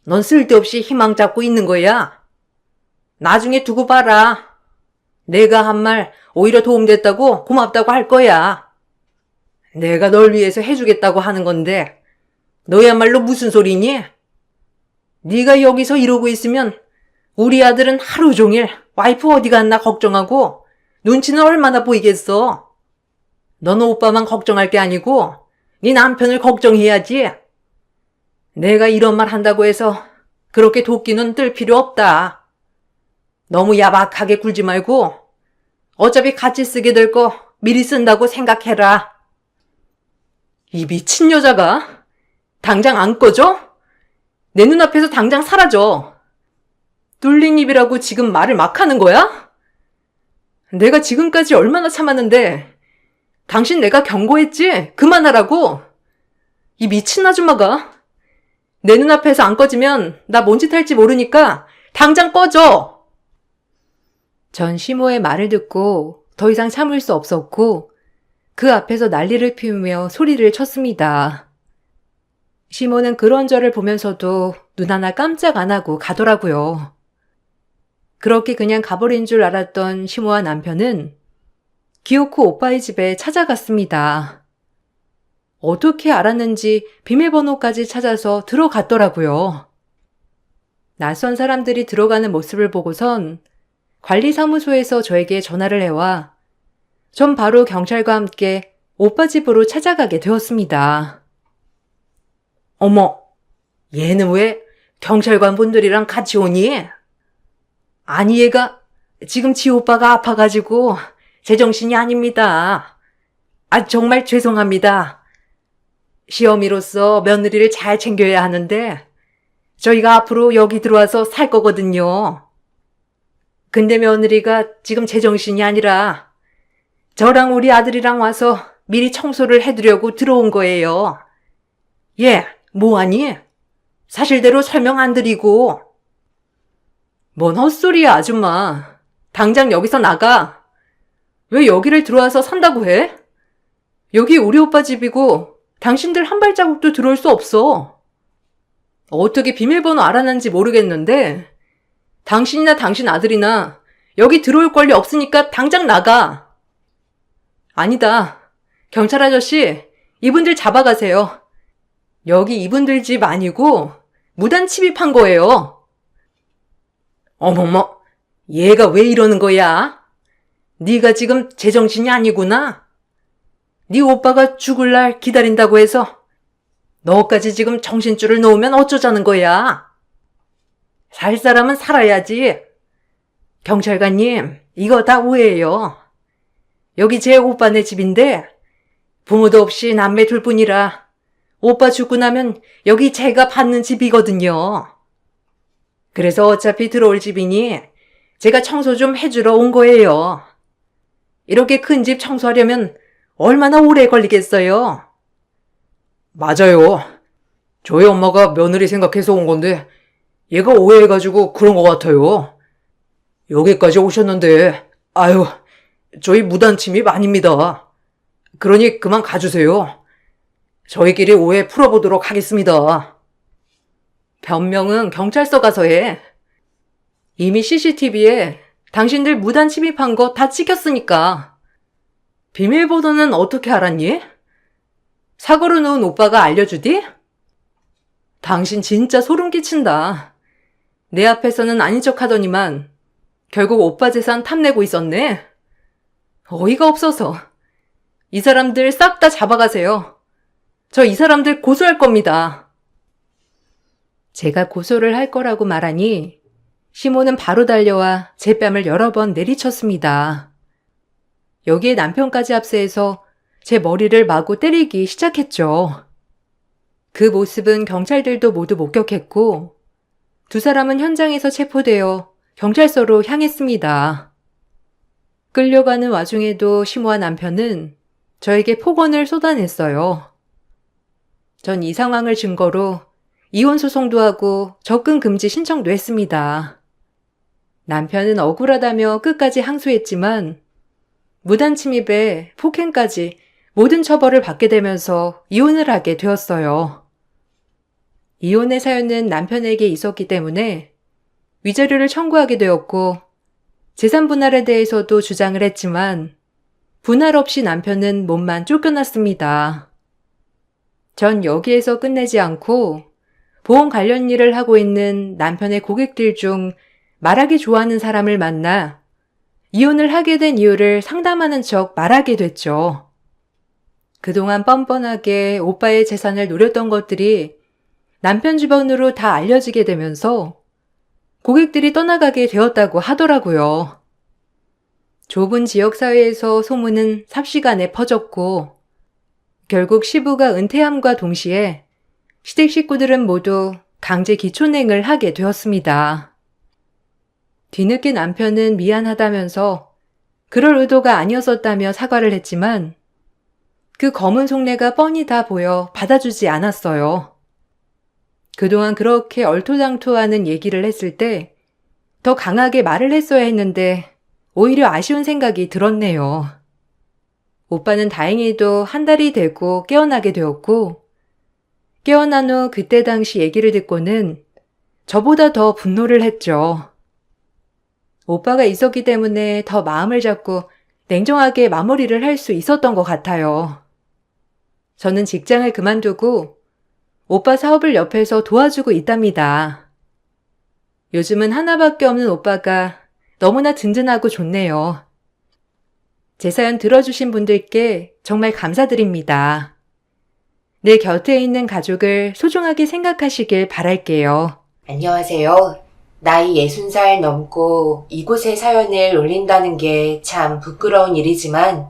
넌 쓸데없이 희망 잡고 있는 거야. 나중에 두고 봐라. 내가 한 말 오히려 도움됐다고 고맙다고 할 거야. 내가 널 위해서 해주겠다고 하는 건데 너야말로 무슨 소리니? 네가 여기서 이러고 있으면 우리 아들은 하루 종일 와이프 어디 갔나 걱정하고 눈치는 얼마나 보이겠어. 너는 오빠만 걱정할 게 아니고 네 남편을 걱정해야지. 내가 이런 말 한다고 해서 그렇게 도끼는 뜰 필요 없다. 너무 야박하게 굴지 말고 어차피 같이 쓰게 될 거 미리 쓴다고 생각해라. 이 미친 여자가 당장 안 꺼져? 내 눈앞에서 당장 사라져. 뚫린 입이라고 지금 말을 막 하는 거야? 내가 지금까지 얼마나 참았는데 당신 내가 경고했지? 그만하라고. 이 미친 아줌마가 내 눈앞에서 안 꺼지면 나 뭔 짓 할지 모르니까 당장 꺼져. 전 시모의 말을 듣고 더 이상 참을 수 없었고 그 앞에서 난리를 피우며 소리를 쳤습니다. 시모는 그런 저를 보면서도 눈 하나 깜짝 안 하고 가더라고요. 그렇게 그냥 가버린 줄 알았던 시모와 남편은 기어코 오빠의 집에 찾아갔습니다. 어떻게 알았는지 비밀번호까지 찾아서 들어갔더라고요. 낯선 사람들이 들어가는 모습을 보고선 관리사무소에서 저에게 전화를 해와 전 바로 경찰과 함께 오빠 집으로 찾아가게 되었습니다. 어머, 얘는 왜 경찰관 분들이랑 같이 오니? 아니 얘가 지금 지 오빠가 아파가지고 제정신이 아닙니다. 아 정말 죄송합니다. 시어미로서 며느리를 잘 챙겨야 하는데 저희가 앞으로 여기 들어와서 살 거거든요. 근데 며느리가 지금 제정신이 아니라 저랑 우리 아들이랑 와서 미리 청소를 해두려고 들어온 거예요. 얘, 뭐하니? 사실대로 설명 안 드리고. 뭔 헛소리야, 아줌마. 당장 여기서 나가. 왜 여기를 들어와서 산다고 해? 여기 우리 오빠 집이고 당신들 한 발자국도 들어올 수 없어. 어떻게 비밀번호 알아낸지 모르겠는데 당신이나 당신 아들이나 여기 들어올 권리 없으니까 당장 나가. 아니다. 경찰 아저씨, 이분들 잡아가세요. 여기 이분들 집 아니고 무단 침입한 거예요. 어머머, 얘가 왜 이러는 거야? 네가 지금 제정신이 아니구나. 네 오빠가 죽을 날 기다린다고 해서 너까지 지금 정신줄을 놓으면 어쩌자는 거야? 살 사람은 살아야지. 경찰관님, 이거 다 오해예요. 여기 제 오빠네 집인데 부모도 없이 남매 둘뿐이라 오빠 죽고 나면 여기 제가 받는 집이거든요. 그래서 어차피 들어올 집이니 제가 청소 좀 해주러 온 거예요. 이렇게 큰 집 청소하려면 얼마나 오래 걸리겠어요? 맞아요. 저희 엄마가 며느리 생각해서 온 건데 얘가 오해해가지고 그런 것 같아요. 여기까지 오셨는데 아유, 저희 무단 침입 아닙니다. 그러니 그만 가주세요. 저희끼리 오해 풀어보도록 하겠습니다. 변명은 경찰서 가서 해. 이미 CCTV에 당신들 무단 침입한 거 다 찍혔으니까. 비밀번호는 어떻게 알았니? 사고로 놓은 오빠가 알려주디? 당신 진짜 소름 끼친다. 내 앞에서는 아닌 척 하더니만 결국 오빠 재산 탐내고 있었네. 어이가 없어서. 이 사람들 싹 다 잡아가세요. 저 이 사람들 고소할 겁니다. 제가 고소를 할 거라고 말하니 시모는 바로 달려와 제 뺨을 여러 번 내리쳤습니다. 여기에 남편까지 합세해서 제 머리를 마구 때리기 시작했죠. 그 모습은 경찰들도 모두 목격했고 두 사람은 현장에서 체포되어 경찰서로 향했습니다. 끌려가는 와중에도 시모와 남편은 저에게 폭언을 쏟아냈어요. 전 이 상황을 증거로 이혼 소송도 하고 접근 금지 신청도 했습니다. 남편은 억울하다며 끝까지 항소했지만 무단 침입에 폭행까지 모든 처벌을 받게 되면서 이혼을 하게 되었어요. 이혼의 사연은 남편에게 있었기 때문에 위자료를 청구하게 되었고 재산 분할에 대해서도 주장을 했지만 분할 없이 남편은 몸만 쫓겨났습니다. 전 여기에서 끝내지 않고 보험 관련 일을 하고 있는 남편의 고객들 중 말하기 좋아하는 사람을 만나 이혼을 하게 된 이유를 상담하는 척 말하게 됐죠. 그동안 뻔뻔하게 오빠의 재산을 노렸던 것들이 남편 주변으로 다 알려지게 되면서 고객들이 떠나가게 되었다고 하더라고요. 좁은 지역사회에서 소문은 삽시간에 퍼졌고 결국 시부가 은퇴함과 동시에 시댁 식구들은 모두 강제 기촌행을 하게 되었습니다. 뒤늦게 남편은 미안하다면서 그럴 의도가 아니었었다며 사과를 했지만 그 검은 속내가 뻔히 다 보여 받아주지 않았어요. 그동안 그렇게 얼토당토하는 얘기를 했을 때 더 강하게 말을 했어야 했는데 오히려 아쉬운 생각이 들었네요. 오빠는 다행히도 한 달이 되고 깨어나게 되었고 깨어난 후 그때 당시 얘기를 듣고는 저보다 더 분노를 했죠. 오빠가 있었기 때문에 더 마음을 잡고 냉정하게 마무리를 할 수 있었던 것 같아요. 저는 직장을 그만두고 오빠 사업을 옆에서 도와주고 있답니다. 요즘은 하나밖에 없는 오빠가 너무나 든든하고 좋네요. 제 사연 들어주신 분들께 정말 감사드립니다. 내 곁에 있는 가족을 소중하게 생각하시길 바랄게요. 안녕하세요. 나이 60살 넘고 이곳에 사연을 올린다는 게 참 부끄러운 일이지만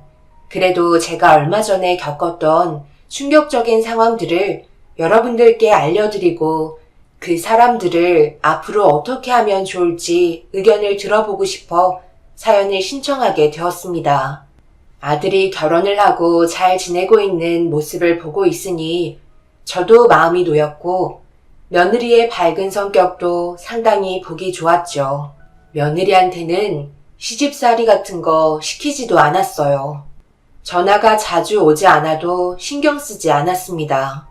그래도 제가 얼마 전에 겪었던 충격적인 상황들을 여러분들께 알려드리고 그 사람들을 앞으로 어떻게 하면 좋을지 의견을 들어보고 싶어 사연을 신청하게 되었습니다. 아들이 결혼을 하고 잘 지내고 있는 모습을 보고 있으니 저도 마음이 놓였고 며느리의 밝은 성격도 상당히 보기 좋았죠. 며느리한테는 시집살이 같은 거 시키지도 않았어요. 전화가 자주 오지 않아도 신경 쓰지 않았습니다.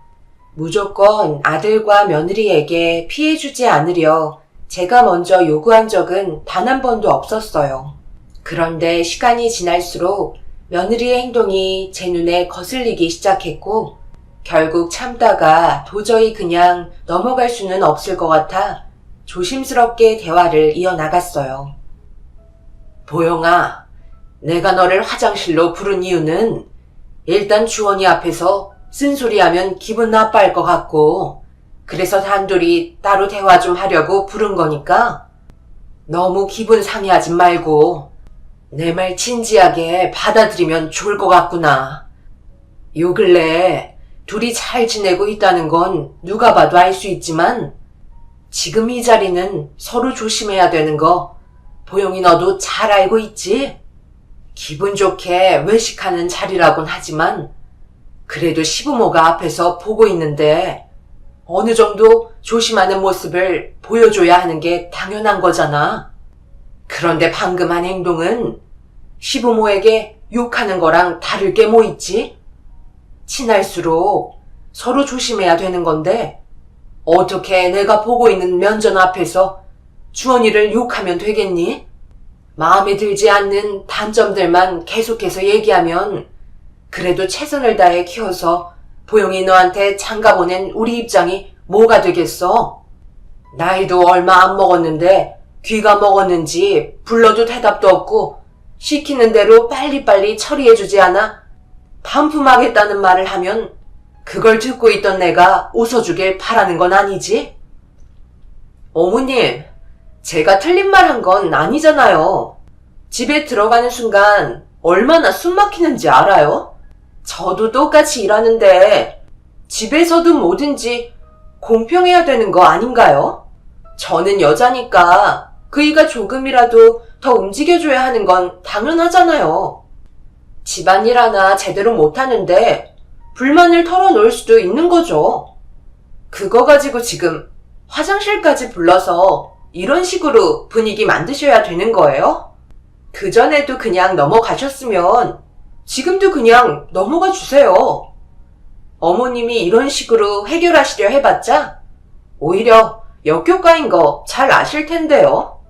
무조건 아들과 며느리에게 피해주지 않으려 제가 먼저 요구한 적은 단 한 번도 없었어요. 그런데 시간이 지날수록 며느리의 행동이 제 눈에 거슬리기 시작했고 결국 참다가 도저히 그냥 넘어갈 수는 없을 것 같아 조심스럽게 대화를 이어나갔어요. 보영아, 내가 너를 화장실로 부른 이유는 일단 주원이 앞에서 쓴소리하면 기분 나빠할 것 같고 그래서 단둘이 따로 대화 좀 하려고 부른 거니까 너무 기분 상해하지 말고 내 말 진지하게 받아들이면 좋을 것 같구나. 요 근래 둘이 잘 지내고 있다는 건 누가 봐도 알 수 있지만 지금 이 자리는 서로 조심해야 되는 거 보영이 너도 잘 알고 있지? 기분 좋게 외식하는 자리라곤 하지만 그래도 시부모가 앞에서 보고 있는데 어느 정도 조심하는 모습을 보여줘야 하는 게 당연한 거잖아. 그런데 방금 한 행동은 시부모에게 욕하는 거랑 다를 게 뭐 있지? 친할수록 서로 조심해야 되는 건데 어떻게 내가 보고 있는 면전 앞에서 주원이를 욕하면 되겠니? 마음에 들지 않는 단점들만 계속해서 얘기하면 그래도 최선을 다해 키워서 보영이 너한테 장가 보낸 우리 입장이 뭐가 되겠어? 나이도 얼마 안 먹었는데 귀가 먹었는지 불러도 대답도 없고 시키는 대로 빨리빨리 처리해주지 않아 반품하겠다는 말을 하면 그걸 듣고 있던 내가 웃어주길 바라는 건 아니지? 어머님, 제가 틀린 말 한 건 아니잖아요. 집에 들어가는 순간 얼마나 숨 막히는지 알아요? 저도 똑같이 일하는데 집에서도 뭐든지 공평해야 되는 거 아닌가요? 저는 여자니까 그이가 조금이라도 더 움직여줘야 하는 건 당연하잖아요. 집안일 하나 제대로 못하는데 불만을 털어놓을 수도 있는 거죠. 그거 가지고 지금 화장실까지 불러서 이런 식으로 분위기 만드셔야 되는 거예요? 그전에도 그냥 넘어가셨으면 지금도 그냥 넘어가 주세요. 어머님이 이런 식으로 해결하시려 해봤자 오히려 역효과인 거 잘 아실 텐데요.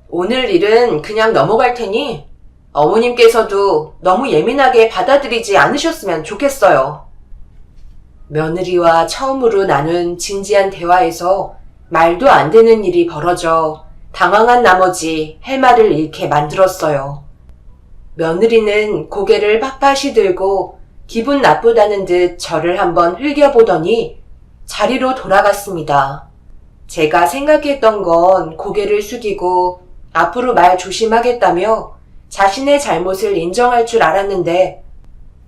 오늘 일은 그냥 넘어갈 테니 어머님께서도 너무 예민하게 받아들이지 않으셨으면 좋겠어요. 며느리와 처음으로 나눈 진지한 대화에서 말도 안 되는 일이 벌어져 당황한 나머지 할 말을 잃게 만들었어요. 며느리는 고개를 빳빳이 들고 기분 나쁘다는 듯 저를 한번 흘겨보더니 자리로 돌아갔습니다. 제가 생각했던 건 고개를 숙이고 앞으로 말 조심하겠다며 자신의 잘못을 인정할 줄 알았는데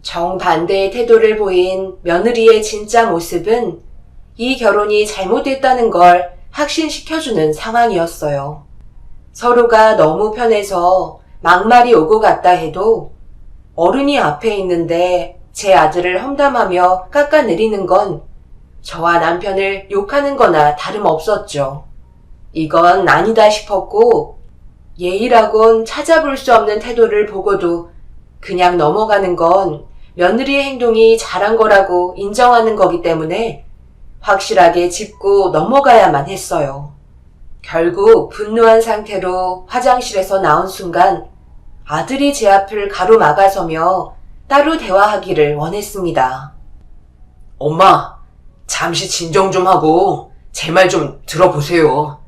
정반대의 태도를 보인 며느리의 진짜 모습은 이 결혼이 잘못됐다는 걸 확신시켜주는 상황이었어요. 서로가 너무 편해서 막말이 오고 갔다 해도 어른이 앞에 있는데 제 아들을 험담하며 깎아내리는 건 저와 남편을 욕하는 거나 다름없었죠. 이건 아니다 싶었고 예의라곤 찾아볼 수 없는 태도를 보고도 그냥 넘어가는 건 며느리의 행동이 잘한 거라고 인정하는 거기 때문에 확실하게 짚고 넘어가야만 했어요. 결국 분노한 상태로 화장실에서 나온 순간 아들이 제 앞을 가로막아서며 따로 대화하기를 원했습니다. 엄마, 잠시 진정 좀 하고 제 말 좀 들어보세요.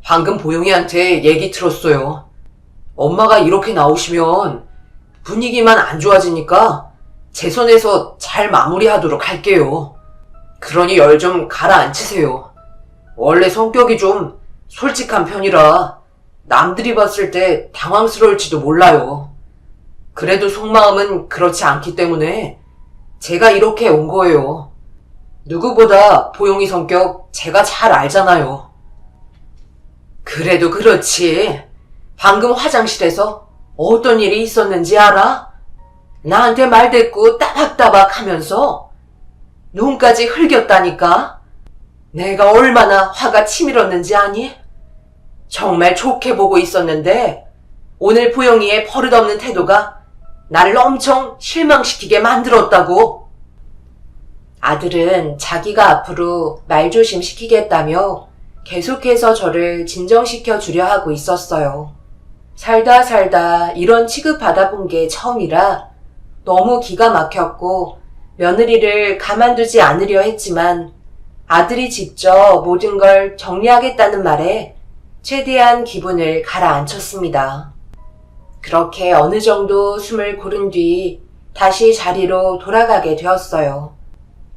방금 보영이한테 얘기 들었어요. 엄마가 이렇게 나오시면 분위기만 안 좋아지니까 제 손에서 잘 마무리하도록 할게요. 그러니 열 좀 가라앉히세요. 원래 성격이 좀 솔직한 편이라 남들이 봤을 때 당황스러울지도 몰라요. 그래도 속마음은 그렇지 않기 때문에 제가 이렇게 온 거예요. 누구보다 보영이 성격 제가 잘 알잖아요. 그래도 그렇지. 방금 화장실에서 어떤 일이 있었는지 알아? 나한테 말대꾸 따박따박 하면서 눈까지 흘겼다니까? 내가 얼마나 화가 치밀었는지 아니? 정말 좋게 보고 있었는데 오늘 보영이의 버릇없는 태도가 나를 엄청 실망시키게 만들었다고. 아들은 자기가 앞으로 말조심 시키겠다며 계속해서 저를 진정시켜 주려 하고 있었어요. 살다 이런 취급 받아본 게 처음이라 너무 기가 막혔고 며느리를 가만두지 않으려 했지만 아들이 직접 모든 걸 정리하겠다는 말에 최대한 기분을 가라앉혔습니다. 그렇게 어느 정도 숨을 고른 뒤 다시 자리로 돌아가게 되었어요.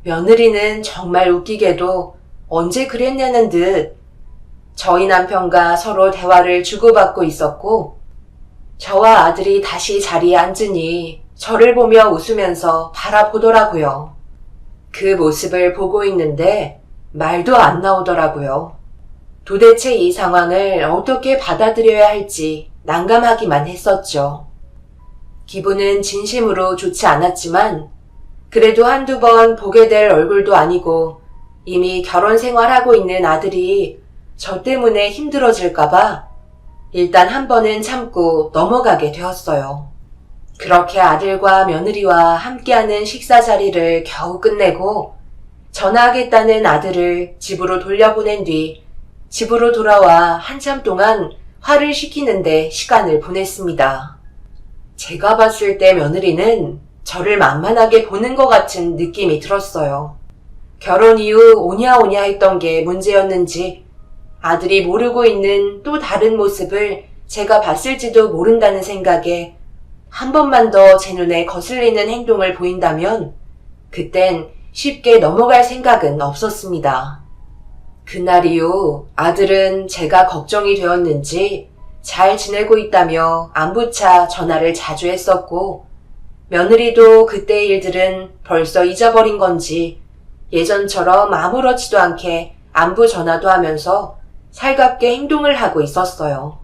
며느리는 정말 웃기게도 언제 그랬냐는 듯 저희 남편과 서로 대화를 주고받고 있었고 저와 아들이 다시 자리에 앉으니 저를 보며 웃으면서 바라보더라고요. 그 모습을 보고 있는데 말도 안 나오더라고요. 도대체 이 상황을 어떻게 받아들여야 할지 난감하기만 했었죠. 기분은 진심으로 좋지 않았지만 그래도 한두 번 보게 될 얼굴도 아니고 이미 결혼 생활하고 있는 아들이 저 때문에 힘들어질까봐 일단 한 번은 참고 넘어가게 되었어요. 그렇게 아들과 며느리와 함께하는 식사 자리를 겨우 끝내고 전화하겠다는 아들을 집으로 돌려보낸 뒤 집으로 돌아와 한참 동안 화를 식히는데 시간을 보냈습니다. 제가 봤을 때 며느리는 저를 만만하게 보는 것 같은 느낌이 들었어요. 결혼 이후 오냐오냐 했던 게 문제였는지 아들이 모르고 있는 또 다른 모습을 제가 봤을지도 모른다는 생각에 한 번만 더 제 눈에 거슬리는 행동을 보인다면 그땐 쉽게 넘어갈 생각은 없었습니다. 그날 이후 아들은 제가 걱정이 되었는지 잘 지내고 있다며 안부차 전화를 자주 했었고 며느리도 그때의 일들은 벌써 잊어버린 건지 예전처럼 아무렇지도 않게 안부 전화도 하면서 살갑게 행동을 하고 있었어요.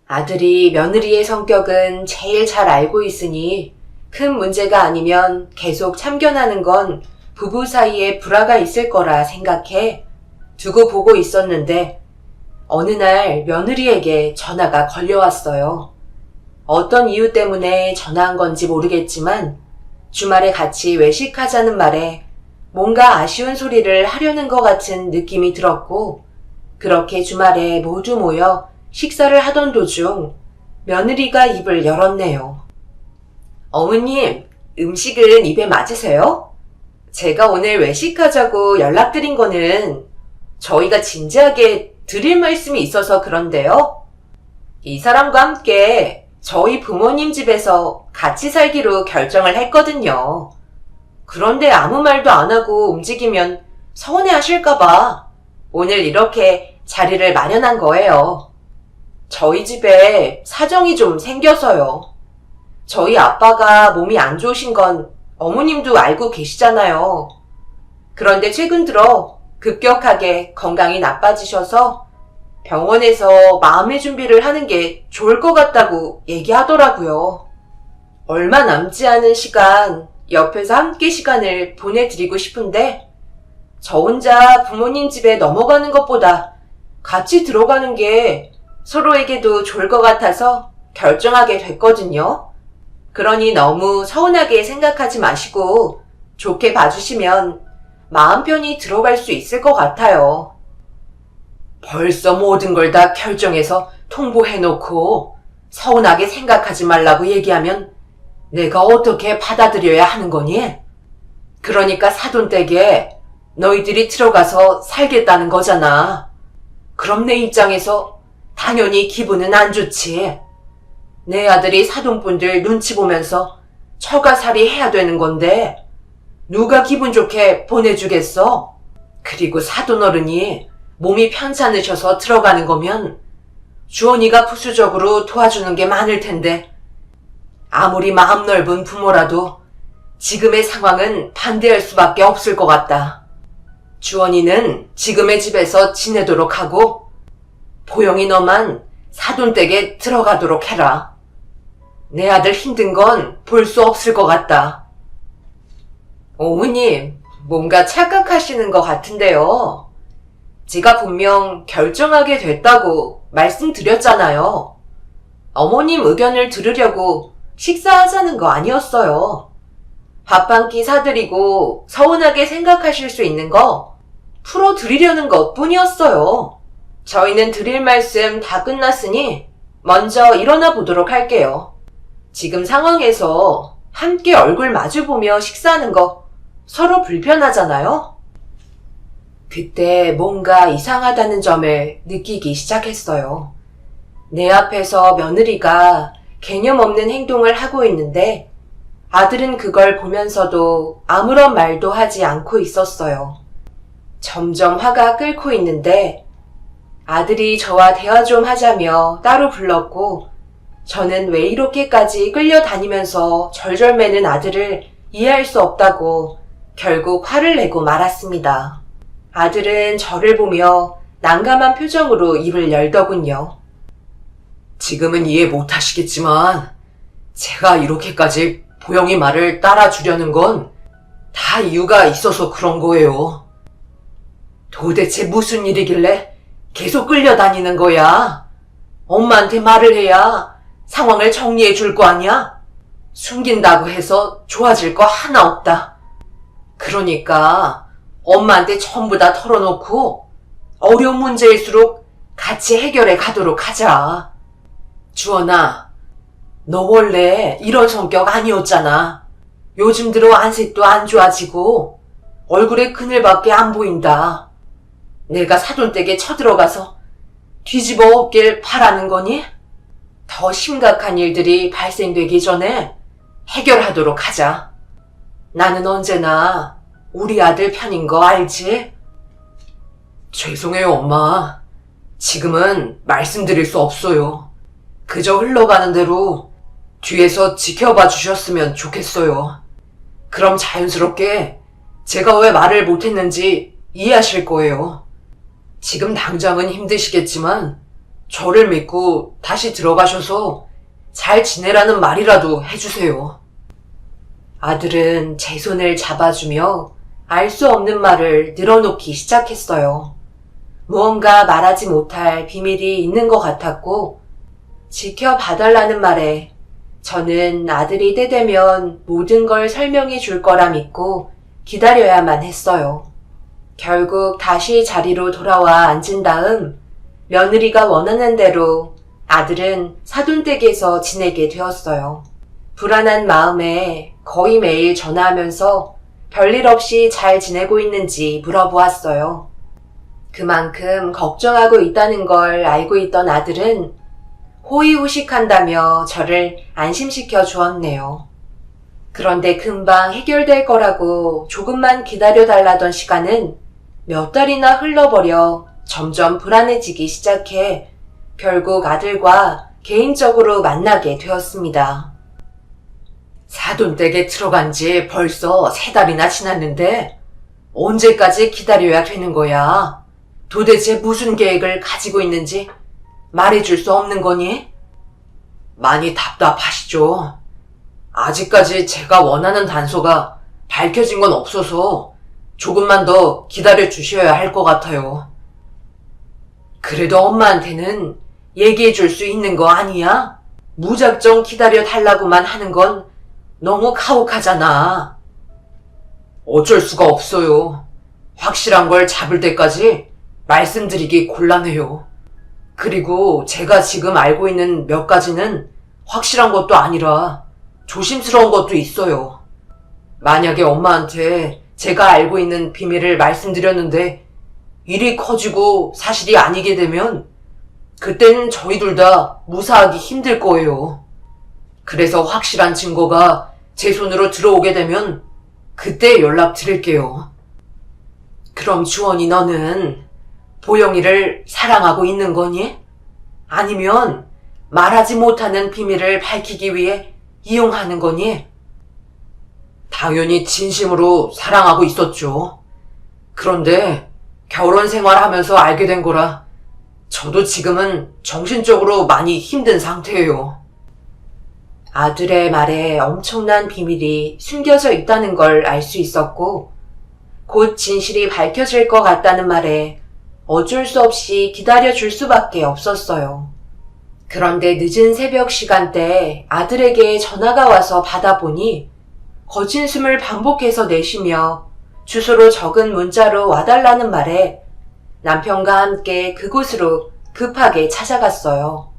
아들이 며느리의 성격은 제일 잘 알고 있으니 큰 문제가 아니면 계속 참견하는 건 부부 사이에 불화가 있을 거라 생각해 두고 보고 있었는데 어느 날 며느리에게 전화가 걸려왔어요. 어떤 이유 때문에 전화한 건지 모르겠지만 주말에 같이 외식하자는 말에 뭔가 아쉬운 소리를 하려는 것 같은 느낌이 들었고 그렇게 주말에 모두 모여 식사를 하던 도중 며느리가 입을 열었네요. 어머님, 음식은 입에 맞으세요? 제가 오늘 외식하자고 연락드린 거는 저희가 진지하게 드릴 말씀이 있어서 그런데요. 이 사람과 함께 저희 부모님 집에서 같이 살기로 결정을 했거든요. 그런데 아무 말도 안 하고 움직이면 서운해 하실까봐 오늘 이렇게 자리를 마련한 거예요. 저희 집에 사정이 좀 생겨서요. 저희 아빠가 몸이 안 좋으신 건 어머님도 알고 계시잖아요. 그런데 최근 들어 급격하게 건강이 나빠지셔서 병원에서 마음의 준비를 하는 게 좋을 것 같다고 얘기하더라고요. 얼마 남지 않은 시간 옆에서 함께 시간을 보내드리고 싶은데 저 혼자 부모님 집에 넘어가는 것보다 같이 들어가는 게 서로에게도 좋을 것 같아서 결정하게 됐거든요. 그러니 너무 서운하게 생각하지 마시고 좋게 봐주시면 마음 편히 들어갈 수 있을 것 같아요. 벌써 모든 걸 다 결정해서 통보해놓고 서운하게 생각하지 말라고 얘기하면 내가 어떻게 받아들여야 하는 거니? 그러니까 사돈댁에 너희들이 들어가서 살겠다는 거잖아. 그럼 내 입장에서 당연히 기분은 안 좋지. 내 아들이 사돈분들 눈치 보면서 처가살이 해야 되는 건데 누가 기분 좋게 보내주겠어? 그리고 사돈어른이 몸이 편찮으셔서 들어가는 거면 주원이가 부수적으로 도와주는 게 많을 텐데 아무리 마음 넓은 부모라도 지금의 상황은 반대할 수밖에 없을 것 같다. 주원이는 지금의 집에서 지내도록 하고 보영이 너만 사돈댁에 들어가도록 해라. 내 아들 힘든 건 볼 수 없을 것 같다. 어머님, 뭔가 착각하시는 것 같은데요. 제가 분명 결정하게 됐다고 말씀드렸잖아요. 어머님 의견을 들으려고 식사하자는 거 아니었어요. 밥 한 끼 사드리고 서운하게 생각하실 수 있는 거 풀어드리려는 것 뿐이었어요. 저희는 드릴 말씀 다 끝났으니 먼저 일어나 보도록 할게요. 지금 상황에서 함께 얼굴 마주보며 식사하는 거 서로 불편하잖아요? 그때 뭔가 이상하다는 점을 느끼기 시작했어요. 내 앞에서 며느리가 개념 없는 행동을 하고 있는데 아들은 그걸 보면서도 아무런 말도 하지 않고 있었어요. 점점 화가 끓고 있는데 아들이 저와 대화 좀 하자며 따로 불렀고 저는 왜 이렇게까지 끌려다니면서 절절매는 아들을 이해할 수 없다고 결국 화를 내고 말았습니다. 아들은 저를 보며 난감한 표정으로 입을 열더군요. 지금은 이해 못하시겠지만 제가 이렇게까지 보영이 말을 따라주려는 건 다 이유가 있어서 그런 거예요. 도대체 무슨 일이길래 계속 끌려다니는 거야? 엄마한테 말을 해야 상황을 정리해 줄 거 아니야? 숨긴다고 해서 좋아질 거 하나 없다. 그러니까 엄마한테 전부 다 털어놓고 어려운 문제일수록 같이 해결해 가도록 하자. 주원아, 너 원래 이런 성격 아니었잖아. 요즘 들어 안색도 안 좋아지고 얼굴에 그늘밖에 안 보인다. 내가 사돈댁에 쳐들어가서 뒤집어 엎길 바라는 거니? 더 심각한 일들이 발생되기 전에 해결하도록 하자. 나는 언제나 우리 아들 편인 거 알지? 죄송해요, 엄마. 지금은 말씀드릴 수 없어요. 그저 흘러가는 대로 뒤에서 지켜봐 주셨으면 좋겠어요. 그럼 자연스럽게 제가 왜 말을 못했는지 이해하실 거예요. 지금 당장은 힘드시겠지만 저를 믿고 다시 들어가셔서 잘 지내라는 말이라도 해주세요. 아들은 제 손을 잡아주며 알 수 없는 말을 늘어놓기 시작했어요. 무언가 말하지 못할 비밀이 있는 것 같았고 지켜봐달라는 말에 저는 아들이 때 되면 모든 걸 설명해 줄 거라 믿고 기다려야만 했어요. 결국 다시 자리로 돌아와 앉은 다음 며느리가 원하는 대로 아들은 사돈댁에서 지내게 되었어요. 불안한 마음에 거의 매일 전화하면서 별일 없이 잘 지내고 있는지 물어보았어요. 그만큼 걱정하고 있다는 걸 알고 있던 아들은 호의호식한다며 저를 안심시켜 주었네요. 그런데 금방 해결될 거라고 조금만 기다려달라던 시간은 몇 달이나 흘러버려 점점 불안해지기 시작해 결국 아들과 개인적으로 만나게 되었습니다. 사돈댁에 들어간 지 벌써 3달이나 지났는데 언제까지 기다려야 되는 거야? 도대체 무슨 계획을 가지고 있는지 말해줄 수 없는 거니? 많이 답답하시죠? 아직까지 제가 원하는 단서가 밝혀진 건 없어서 조금만 더 기다려 주셔야 할 것 같아요. 그래도 엄마한테는 얘기해 줄 수 있는 거 아니야? 무작정 기다려 달라고만 하는 건 너무 가혹하잖아. 어쩔 수가 없어요. 확실한 걸 잡을 때까지 말씀드리기 곤란해요. 그리고 제가 지금 알고 있는 몇 가지는 확실한 것도 아니라 조심스러운 것도 있어요. 만약에 엄마한테 제가 알고 있는 비밀을 말씀드렸는데 일이 커지고 사실이 아니게 되면 그때는 저희 둘 다 무사하기 힘들 거예요. 그래서 확실한 증거가 제 손으로 들어오게 되면 그때 연락드릴게요. 그럼 주원이 너는 보영이를 사랑하고 있는 거니? 아니면 말하지 못하는 비밀을 밝히기 위해 이용하는 거니? 당연히 진심으로 사랑하고 있었죠. 그런데 결혼 생활하면서 알게 된 거라 저도 지금은 정신적으로 많이 힘든 상태예요. 아들의 말에 엄청난 비밀이 숨겨져 있다는 걸 알 수 있었고 곧 진실이 밝혀질 것 같다는 말에 어쩔 수 없이 기다려줄 수밖에 없었어요. 그런데 늦은 새벽 시간대에 아들에게 전화가 와서 받아보니 거친 숨을 반복해서 내쉬며 주소로 적은 문자로 와달라는 말에 남편과 함께 그곳으로 급하게 찾아갔어요.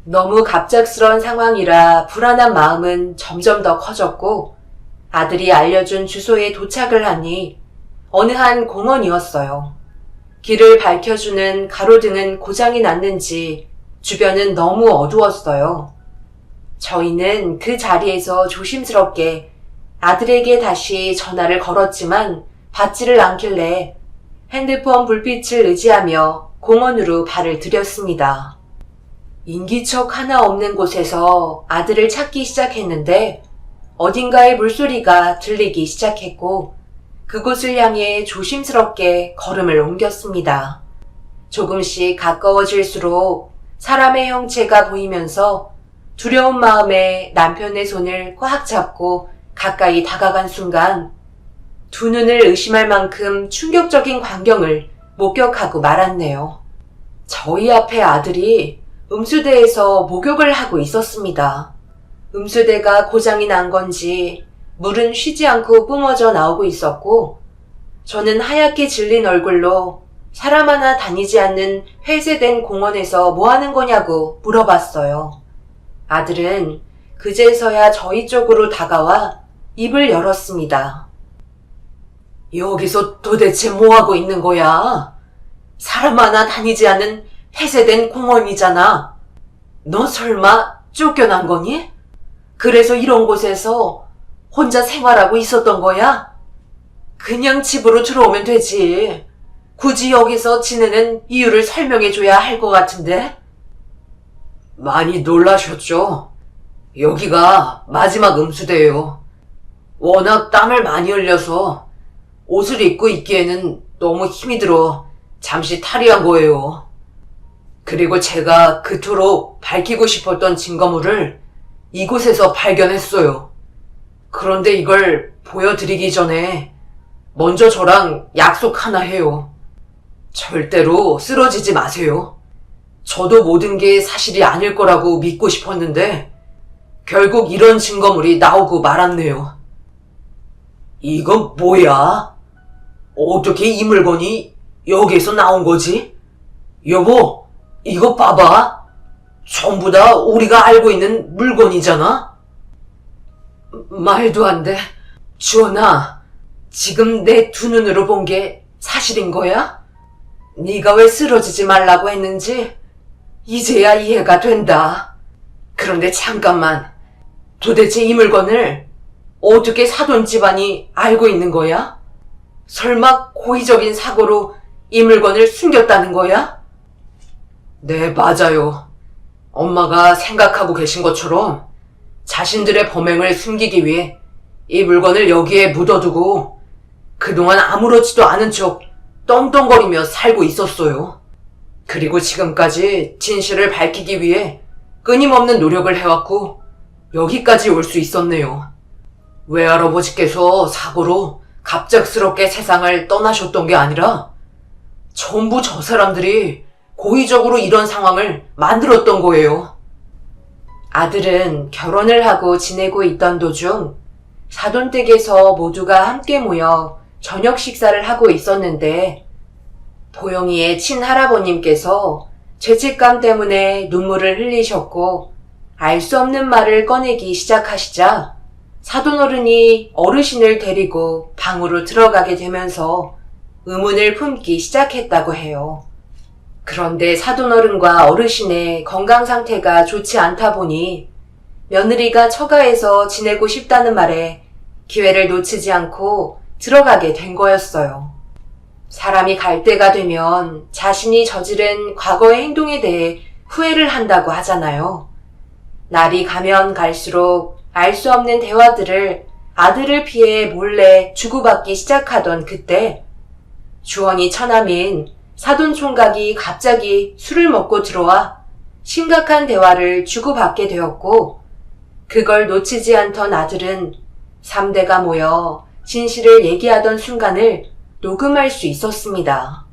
너무 갑작스러운 상황이라 불안한 마음은 점점 더 커졌고 아들이 알려준 주소에 도착을 하니 어느 한 공원이었어요. 길을 밝혀주는 가로등은 고장이 났는지 주변은 너무 어두웠어요. 저희는 그 자리에서 조심스럽게 아들에게 다시 전화를 걸었지만 받지를 않길래 핸드폰 불빛을 의지하며 공원으로 발을 들였습니다. 인기척 하나 없는 곳에서 아들을 찾기 시작했는데 어딘가에 물소리가 들리기 시작했고 그곳을 향해 조심스럽게 걸음을 옮겼습니다. 조금씩 가까워질수록 사람의 형체가 보이면서 두려운 마음에 남편의 손을 꽉 잡고 가까이 다가간 순간 두 눈을 의심할 만큼 충격적인 광경을 목격하고 말았네요. 저희 앞에 아들이 음수대에서 목욕을 하고 있었습니다. 음수대가 고장이 난 건지 물은 쉬지 않고 뿜어져 나오고 있었고 저는 하얗게 질린 얼굴로 사람 하나 다니지 않는 폐쇄된 공원에서 뭐 하는 거냐고 물어봤어요. 아들은 그제서야 저희 쪽으로 다가와 입을 열었습니다. 여기서 도대체 뭐 하고 있는 거야? 사람 하나 다니지 않는 폐쇄된 공원이잖아. 너 설마 쫓겨난 거니? 그래서 이런 곳에서 혼자 생활하고 있었던 거야? 그냥 집으로 들어오면 되지. 굳이 여기서 지내는 이유를 설명해줘야 할 것 같은데? 많이 놀라셨죠? 여기가 마지막 음수대예요. 워낙 땀을 많이 흘려서 옷을 입고 있기에는 너무 힘이 들어 잠시 탈의한 거예요. 그리고 제가 그토록 밝히고 싶었던 증거물을 이곳에서 발견했어요. 그런데 이걸 보여드리기 전에 먼저 저랑 약속 하나 해요. 절대로 쓰러지지 마세요. 저도 모든 게 사실이 아닐 거라고 믿고 싶었는데 결국 이런 증거물이 나오고 말았네요. 이건 뭐야? 어떻게 이 물건이 여기에서 나온 거지? 여보, 이거 봐봐. 전부 다 우리가 알고 있는 물건이잖아? 말도 안 돼. 주원아, 지금 내 두 눈으로 본 게 사실인 거야? 네가 왜 쓰러지지 말라고 했는지 이제야 이해가 된다. 그런데 잠깐만. 도대체 이 물건을 어떻게 사돈 집안이 알고 있는 거야? 설마 고의적인 사고로 이 물건을 숨겼다는 거야? 네, 맞아요. 엄마가 생각하고 계신 것처럼 자신들의 범행을 숨기기 위해 이 물건을 여기에 묻어두고 그동안 아무렇지도 않은 척 떵떵거리며 살고 있었어요. 그리고 지금까지 진실을 밝히기 위해 끊임없는 노력을 해왔고 여기까지 올 수 있었네요. 외할아버지께서 사고로 갑작스럽게 세상을 떠나셨던 게 아니라 전부 저 사람들이 고의적으로 이런 상황을 만들었던 거예요. 아들은 결혼을 하고 지내고 있던 도중 사돈댁에서 모두가 함께 모여 저녁 식사를 하고 있었는데 보영이의 친할아버님께서 죄책감 때문에 눈물을 흘리셨고 알 수 없는 말을 꺼내기 시작하시자 사돈어른이 어르신을 데리고 방으로 들어가게 되면서 의문을 품기 시작했다고 해요. 그런데 사돈어른과 어르신의 건강 상태가 좋지 않다 보니 며느리가 처가에서 지내고 싶다는 말에 기회를 놓치지 않고 들어가게 된 거였어요. 사람이 갈 때가 되면 자신이 저지른 과거의 행동에 대해 후회를 한다고 하잖아요. 날이 가면 갈수록 알 수 없는 대화들을 아들을 피해 몰래 주고받기 시작하던 그때 주원이 처남인 사돈 총각이 갑자기 술을 먹고 들어와 심각한 대화를 주고받게 되었고 그걸 놓치지 않던 아들은 3대가 모여 진실을 얘기하던 순간을 녹음할 수 있었습니다.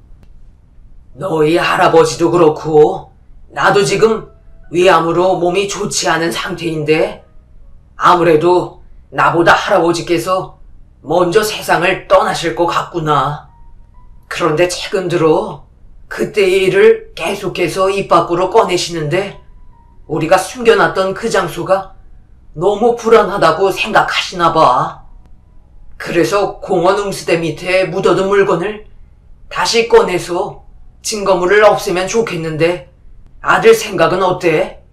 너희 할아버지도 그렇고 나도 지금 위암으로 몸이 좋지 않은 상태인데 아무래도 나보다 할아버지께서 먼저 세상을 떠나실 것 같구나. 그런데 최근 들어 그때의 일을 계속해서 입 밖으로 꺼내시는데 우리가 숨겨놨던 그 장소가 너무 불안하다고 생각하시나 봐. 그래서 공원 음수대 밑에 묻어둔 물건을 다시 꺼내서 증거물을 없애면 좋겠는데 아들 생각은 어때?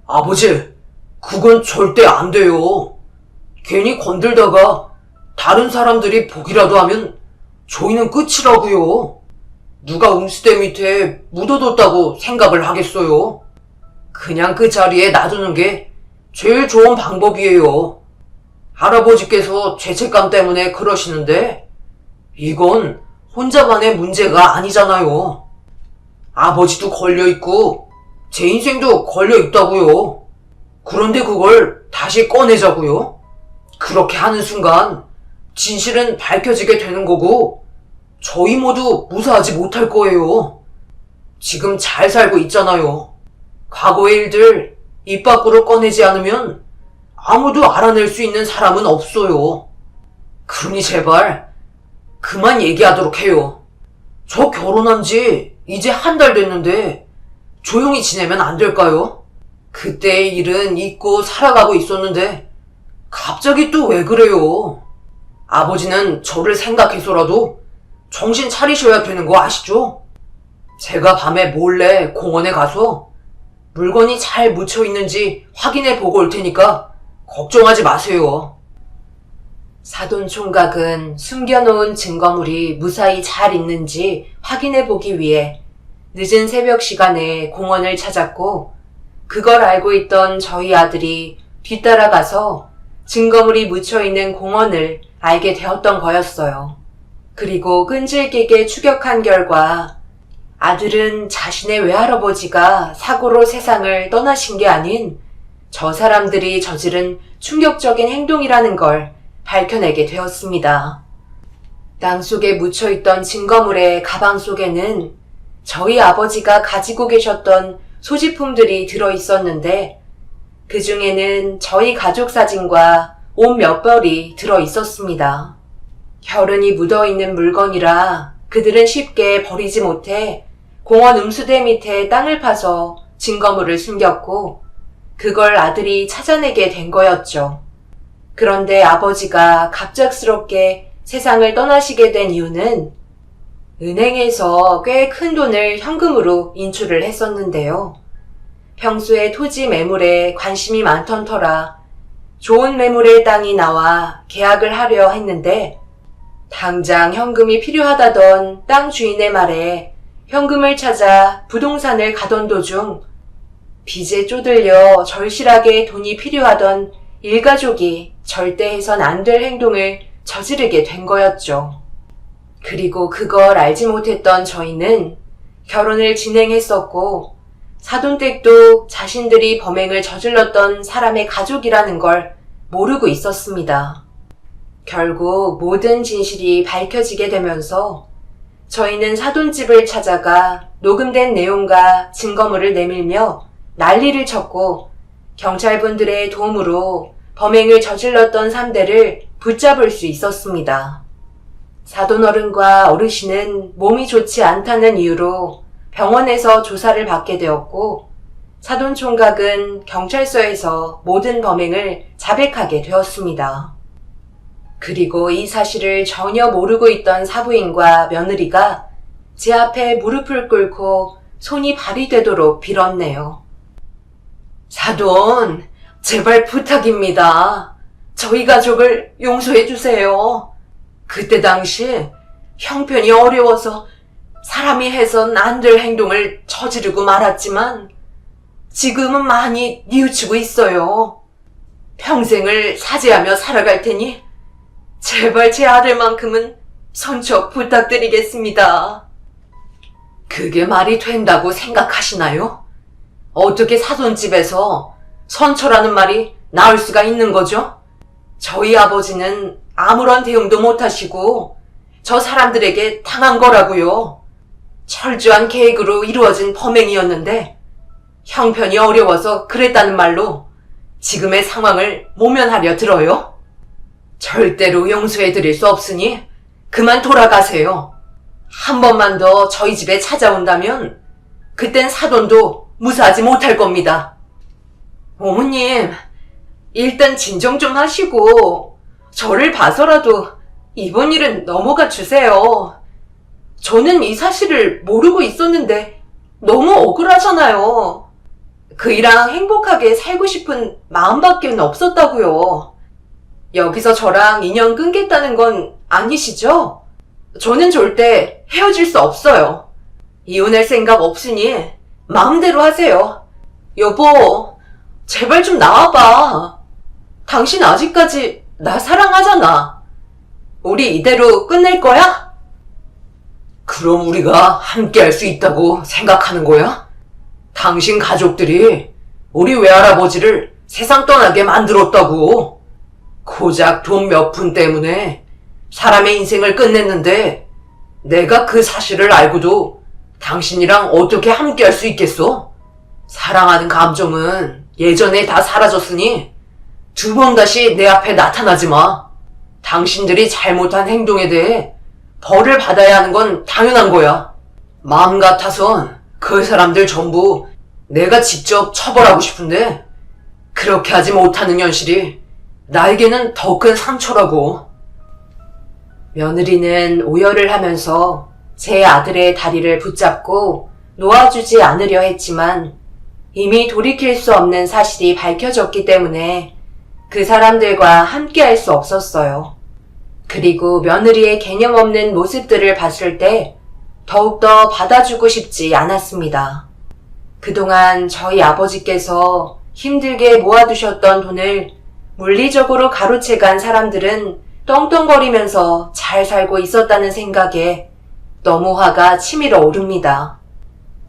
아버지, 그건 절대 안 돼요. 괜히 건들다가 다른 사람들이 보기라도 하면 저희는 끝이라고요. 누가 음수대 밑에 묻어뒀다고 생각을 하겠어요. 그냥 그 자리에 놔두는 게 제일 좋은 방법이에요. 할아버지께서 죄책감 때문에 그러시는데 이건 혼자만의 문제가 아니잖아요. 아버지도 걸려있고 제 인생도 걸려있다고요. 그런데 그걸 다시 꺼내자고요? 그렇게 하는 순간 진실은 밝혀지게 되는 거고 저희 모두 무사하지 못할 거예요. 지금 잘 살고 있잖아요. 과거의 일들 입 밖으로 꺼내지 않으면 아무도 알아낼 수 있는 사람은 없어요. 그러니 제발 그만 얘기하도록 해요. 저 결혼한 지 이제 한 달 됐는데 조용히 지내면 안 될까요? 그때의 일은 잊고 살아가고 있었는데 갑자기 또 왜 그래요? 아버지는 저를 생각해서라도 정신 차리셔야 되는 거 아시죠? 제가 밤에 몰래 공원에 가서 물건이 잘 묻혀 있는지 확인해 보고 올 테니까 걱정하지 마세요. 사돈 총각은 숨겨놓은 증거물이 무사히 잘 있는지 확인해 보기 위해 늦은 새벽 시간에 공원을 찾았고, 그걸 알고 있던 저희 아들이 뒤따라가서 증거물이 묻혀 있는 공원을 알게 되었던 거였어요. 그리고 끈질기게 추격한 결과 아들은 자신의 외할아버지가 사고로 세상을 떠나신 게 아닌 저 사람들이 저지른 충격적인 행동이라는 걸 밝혀내게 되었습니다. 땅속에 묻혀있던 증거물의 가방 속에는 저희 아버지가 가지고 계셨던 소지품들이 들어있었는데, 그 중에는 저희 가족 사진과 옷 몇 벌이 들어있었습니다. 혈흔이 묻어있는 물건이라 그들은 쉽게 버리지 못해 공원 음수대 밑에 땅을 파서 증거물을 숨겼고, 그걸 아들이 찾아내게 된 거였죠. 그런데 아버지가 갑작스럽게 세상을 떠나시게 된 이유는 은행에서 꽤 큰 돈을 현금으로 인출을 했었는데요. 평소에 토지 매물에 관심이 많던 터라 좋은 매물의 땅이 나와 계약을 하려 했는데, 당장 현금이 필요하다던 땅 주인의 말에 현금을 찾아 부동산을 가던 도중 빚에 쪼들려 절실하게 돈이 필요하던 일가족이 절대 해선 안 될 행동을 저지르게 된 거였죠. 그리고 그걸 알지 못했던 저희는 결혼을 진행했었고, 사돈댁도 자신들이 범행을 저질렀던 사람의 가족이라는 걸 모르고 있었습니다. 결국 모든 진실이 밝혀지게 되면서 저희는 사돈집을 찾아가 녹음된 내용과 증거물을 내밀며 난리를 쳤고, 경찰분들의 도움으로 범행을 저질렀던 3대를 붙잡을 수 있었습니다. 사돈어른과 어르신은 몸이 좋지 않다는 이유로 병원에서 조사를 받게 되었고, 사돈총각은 경찰서에서 모든 범행을 자백하게 되었습니다. 그리고 이 사실을 전혀 모르고 있던 사부인과 며느리가 제 앞에 무릎을 꿇고 손이 발이 되도록 빌었네요. 사돈, 제발 부탁입니다. 저희 가족을 용서해 주세요. 그때 당시 형편이 어려워서 사람이 해선 안 될 행동을 저지르고 말았지만 지금은 많이 뉘우치고 있어요. 평생을 사죄하며 살아갈 테니 제발 제 아들만큼은 선처 부탁드리겠습니다. 그게 말이 된다고 생각하시나요? 어떻게 사돈집에서 선처라는 말이 나올 수가 있는 거죠? 저희 아버지는 아무런 대응도 못하시고 저 사람들에게 당한 거라고요. 철저한 계획으로 이루어진 범행이었는데 형편이 어려워서 그랬다는 말로 지금의 상황을 모면하려 들어요? 절대로 용서해드릴 수 없으니 그만 돌아가세요. 한 번만 더 저희 집에 찾아온다면 그땐 사돈도 무사하지 못할 겁니다. 어머님, 일단 진정 좀 하시고 저를 봐서라도 이번 일은 넘어가 주세요. 저는 이 사실을 모르고 있었는데 너무 억울하잖아요. 그이랑 행복하게 살고 싶은 마음밖에 없었다고요. 여기서 저랑 인연 끊겠다는 건 아니시죠? 저는 절대 헤어질 수 없어요. 이혼할 생각 없으니 마음대로 하세요. 여보, 제발 좀 나와봐. 당신 아직까지 나 사랑하잖아. 우리 이대로 끝낼 거야? 그럼 우리가 함께 할 수 있다고 생각하는 거야? 당신 가족들이 우리 외할아버지를 세상 떠나게 만들었다고. 고작 돈 몇 푼 때문에 사람의 인생을 끝냈는데 내가 그 사실을 알고도 당신이랑 어떻게 함께 할 수 있겠어? 사랑하는 감정은 예전에 다 사라졌으니 두 번 다시 내 앞에 나타나지 마. 당신들이 잘못한 행동에 대해 벌을 받아야 하는 건 당연한 거야. 마음 같아선 그 사람들 전부 내가 직접 처벌하고 싶은데 그렇게 하지 못하는 현실이 나에게는 더 큰 상처라고. 며느리는 오열을 하면서 제 아들의 다리를 붙잡고 놓아주지 않으려 했지만 이미 돌이킬 수 없는 사실이 밝혀졌기 때문에 그 사람들과 함께 할 수 없었어요. 그리고 며느리의 개념 없는 모습들을 봤을 때 더욱더 받아주고 싶지 않았습니다. 그동안 저희 아버지께서 힘들게 모아두셨던 돈을 물리적으로 가로채간 사람들은 떵떵거리면서 잘 살고 있었다는 생각에 너무 화가 치밀어 오릅니다.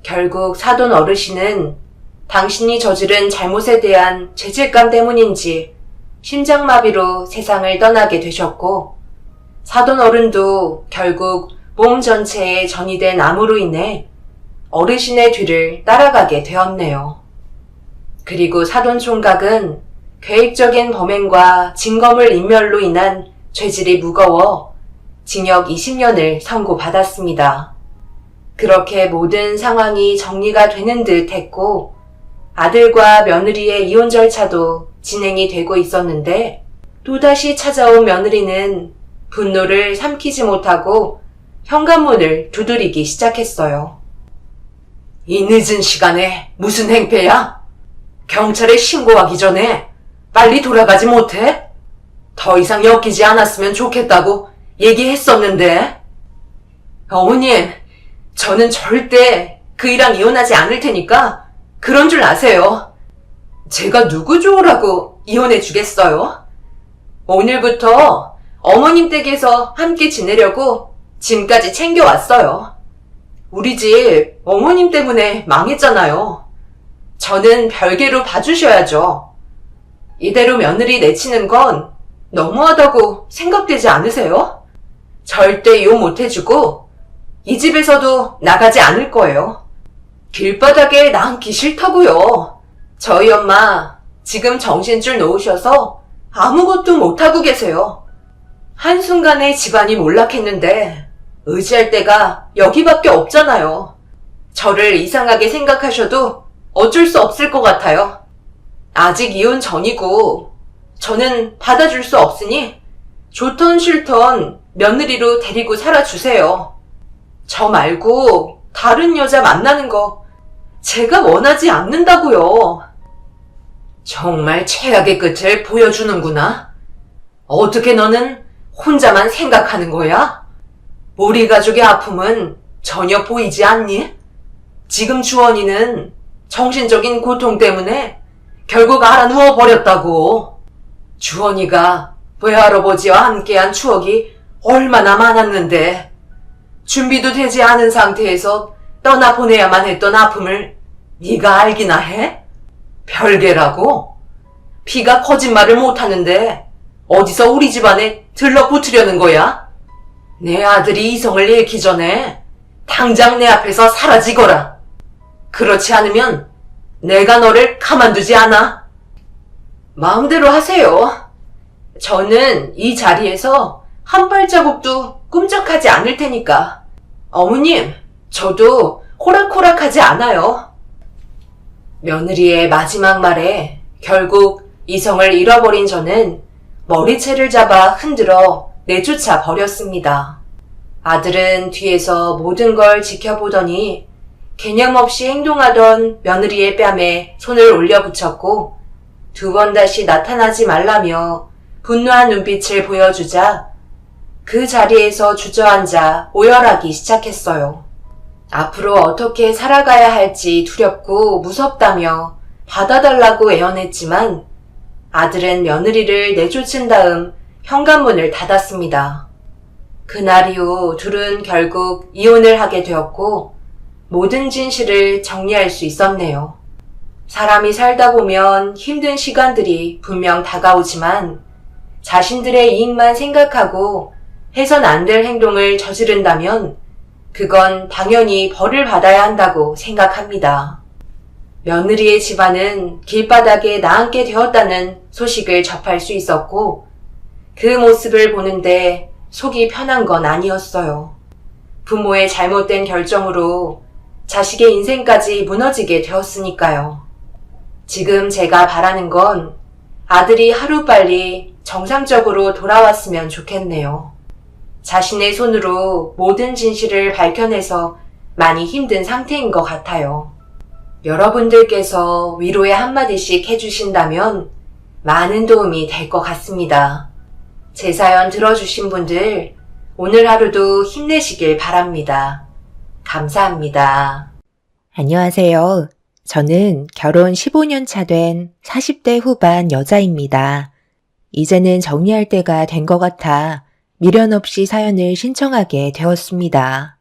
결국 사돈 어르신은 당신이 저지른 잘못에 대한 죄책감 때문인지 심장마비로 세상을 떠나게 되셨고, 사돈 어른도 결국 몸 전체에 전이 된 암으로 인해 어르신의 뒤를 따라가게 되었네요. 그리고 사돈 총각은 계획적인 범행과 증거물 인멸로 인한 죄질이 무거워 징역 20년을 선고받았습니다. 그렇게 모든 상황이 정리가 되는 듯 했고 아들과 며느리의 이혼 절차도 진행이 되고 있었는데 또다시 찾아온 며느리는 분노를 삼키지 못하고 현관문을 두드리기 시작했어요. 이 늦은 시간에 무슨 행패야? 경찰에 신고하기 전에 빨리 돌아가지 못해? 더 이상 엮이지 않았으면 좋겠다고 얘기했었는데. 어머님, 저는 절대 그이랑 이혼하지 않을 테니까 그런 줄 아세요. 제가 누구 좋으라고 이혼해 주겠어요? 오늘부터 어머님 댁에서 함께 지내려고 짐까지 챙겨왔어요. 우리 집 어머님 때문에 망했잖아요. 저는 별개로 봐주셔야죠. 이대로 며느리 내치는 건 너무하다고 생각되지 않으세요? 절대 이혼 못해주고 이 집에서도 나가지 않을 거예요. 길바닥에 나앉기 싫다고요. 저희 엄마 지금 정신줄 놓으셔서 아무것도 못하고 계세요. 한순간에 집안이 몰락했는데 의지할 데가 여기밖에 없잖아요. 저를 이상하게 생각하셔도 어쩔 수 없을 것 같아요. 아직 이혼 전이고 저는 받아줄 수 없으니 좋던 싫던 며느리로 데리고 살아주세요. 저 말고 다른 여자 만나는 거 제가 원하지 않는다고요. 정말 최악의 끝을 보여주는구나. 어떻게 너는 혼자만 생각하는 거야? 우리 가족의 아픔은 전혀 보이지 않니? 지금 주원이는 정신적인 고통 때문에 결국 알아 누워버렸다고. 주원이가 외할아버지와 함께한 추억이 얼마나 많았는데 준비도 되지 않은 상태에서 떠나보내야만 했던 아픔을 네가 알기나 해? 별개라고? 피가 거짓말을 못하는데 어디서 우리 집안에 들러붙으려는 거야? 내 아들이 이성을 잃기 전에 당장 내 앞에서 사라지거라. 그렇지 않으면 내가 너를 가만두지 않아. 마음대로 하세요. 저는 이 자리에서 한 발자국도 꿈쩍하지 않을 테니까. 어머님, 저도 호락호락하지 않아요. 며느리의 마지막 말에 결국 이성을 잃어버린 저는 머리채를 잡아 흔들어 내쫓아 버렸습니다. 아들은 뒤에서 모든 걸 지켜보더니 개념 없이 행동하던 며느리의 뺨에 손을 올려붙였고 두 번 다시 나타나지 말라며 분노한 눈빛을 보여주자 그 자리에서 주저앉아 오열하기 시작했어요. 앞으로 어떻게 살아가야 할지 두렵고 무섭다며 받아달라고 애원했지만 아들은 며느리를 내쫓은 다음 현관문을 닫았습니다. 그날 이후 둘은 결국 이혼을 하게 되었고 모든 진실을 정리할 수 있었네요. 사람이 살다 보면 힘든 시간들이 분명 다가오지만 자신들의 이익만 생각하고 해선 안 될 행동을 저지른다면 그건 당연히 벌을 받아야 한다고 생각합니다. 며느리의 집안은 길바닥에 나앉게 되었다는 소식을 접할 수 있었고 그 모습을 보는데 속이 편한 건 아니었어요. 부모의 잘못된 결정으로 자식의 인생까지 무너지게 되었으니까요. 지금 제가 바라는 건 아들이 하루빨리 정상적으로 돌아왔으면 좋겠네요. 자신의 손으로 모든 진실을 밝혀내서 많이 힘든 상태인 것 같아요. 여러분들께서 위로의 한마디씩 해주신다면 많은 도움이 될 것 같습니다. 제 사연 들어주신 분들 오늘 하루도 힘내시길 바랍니다. 감사합니다. 안녕하세요. 저는 결혼 15년 차 된 40대 후반 여자입니다. 이제는 정리할 때가 된 것 같아 미련 없이 사연을 신청하게 되었습니다.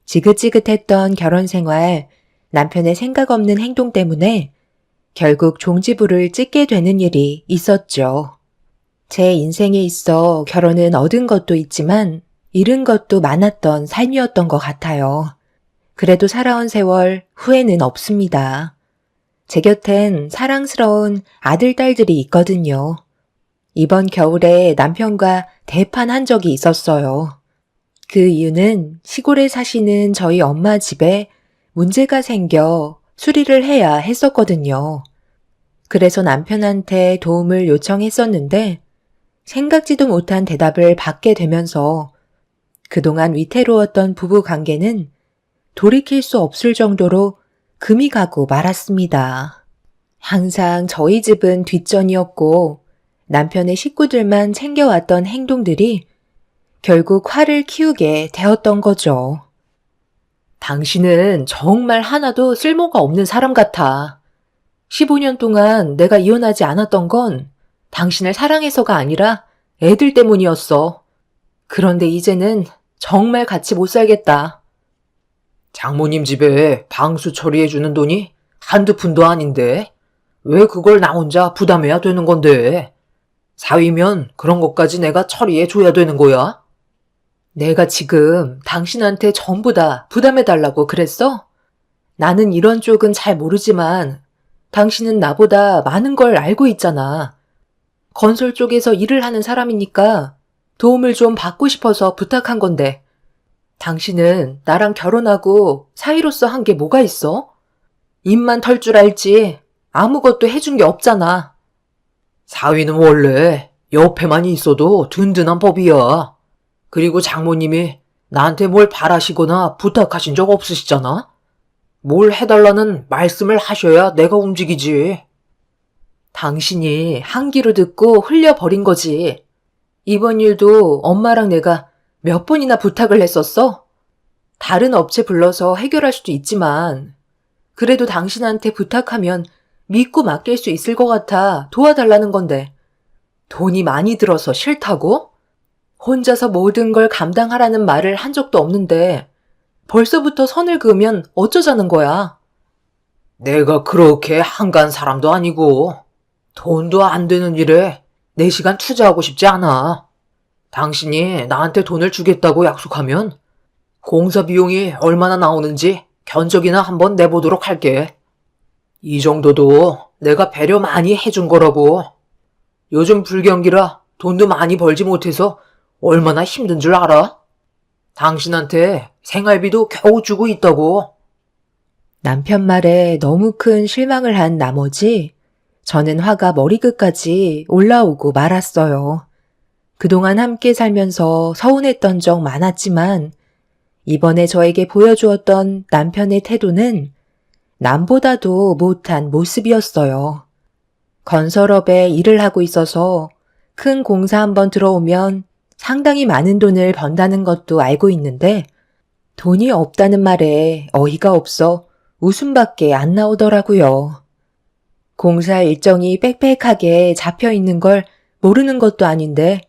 지긋지긋했던 결혼 생활, 남편의 생각 없는 행동 때문에 결국 종지부를 찍게 되는 일이 있었죠. 제 인생에 있어 결혼은 얻은 것도 있지만 잃은 것도 많았던 삶이었던 것 같아요. 그래도 살아온 세월 후회는 없습니다. 제 곁엔 사랑스러운 아들, 딸들이 있거든요. 이번 겨울에 남편과 대판한 적이 있었어요. 그 이유는 시골에 사시는 저희 엄마 집에 문제가 생겨 수리를 해야 했었거든요. 그래서 남편한테 도움을 요청했었는데 생각지도 못한 대답을 받게 되면서 그동안 위태로웠던 부부 관계는 돌이킬 수 없을 정도로 금이 가고 말았습니다. 항상 저희 집은 뒷전이었고 남편의 식구들만 챙겨왔던 행동들이 결국 화를 키우게 되었던 거죠. 당신은 정말 하나도 쓸모가 없는 사람 같아. 15년 동안 내가 이혼하지 않았던 건 당신을 사랑해서가 아니라 애들 때문이었어. 그런데 이제는 정말 같이 못 살겠다. 장모님 집에 방수 처리해주는 돈이 한두 푼도 아닌데 왜 그걸 나 혼자 부담해야 되는 건데? 사위면 그런 것까지 내가 처리해줘야 되는 거야? 내가 지금 당신한테 전부 다 부담해달라고 그랬어? 나는 이런 쪽은 잘 모르지만 당신은 나보다 많은 걸 알고 있잖아. 건설 쪽에서 일을 하는 사람이니까 도움을 좀 받고 싶어서 부탁한 건데 당신은 나랑 결혼하고 사위로서 한 게 뭐가 있어? 입만 털 줄 알지 아무것도 해준 게 없잖아. 사위는 원래 옆에만 있어도 든든한 법이야. 그리고 장모님이 나한테 뭘 바라시거나 부탁하신 적 없으시잖아? 뭘 해달라는 말씀을 하셔야 내가 움직이지. 당신이 한 귀로 듣고 흘려버린 거지. 이번 일도 엄마랑 내가 몇 번이나 부탁을 했었어? 다른 업체 불러서 해결할 수도 있지만 그래도 당신한테 부탁하면 믿고 맡길 수 있을 것 같아 도와달라는 건데 돈이 많이 들어서 싫다고? 혼자서 모든 걸 감당하라는 말을 한 적도 없는데 벌써부터 선을 그으면 어쩌자는 거야? 내가 그렇게 한간 사람도 아니고 돈도 안 되는 일에 내 시간 투자하고 싶지 않아. 당신이 나한테 돈을 주겠다고 약속하면 공사 비용이 얼마나 나오는지 견적이나 한번 내보도록 할게. 이 정도도 내가 배려 많이 해준 거라고. 요즘 불경기라 돈도 많이 벌지 못해서 얼마나 힘든 줄 알아? 당신한테 생활비도 겨우 주고 있다고. 남편 말에 너무 큰 실망을 한 나머지 저는 화가 머리끝까지 올라오고 말았어요. 그동안 함께 살면서 서운했던 적 많았지만 이번에 저에게 보여주었던 남편의 태도는 남보다도 못한 모습이었어요. 건설업에 일을 하고 있어서 큰 공사 한번 들어오면 상당히 많은 돈을 번다는 것도 알고 있는데 돈이 없다는 말에 어이가 없어 웃음밖에 안 나오더라고요. 공사 일정이 빽빽하게 잡혀 있는 걸 모르는 것도 아닌데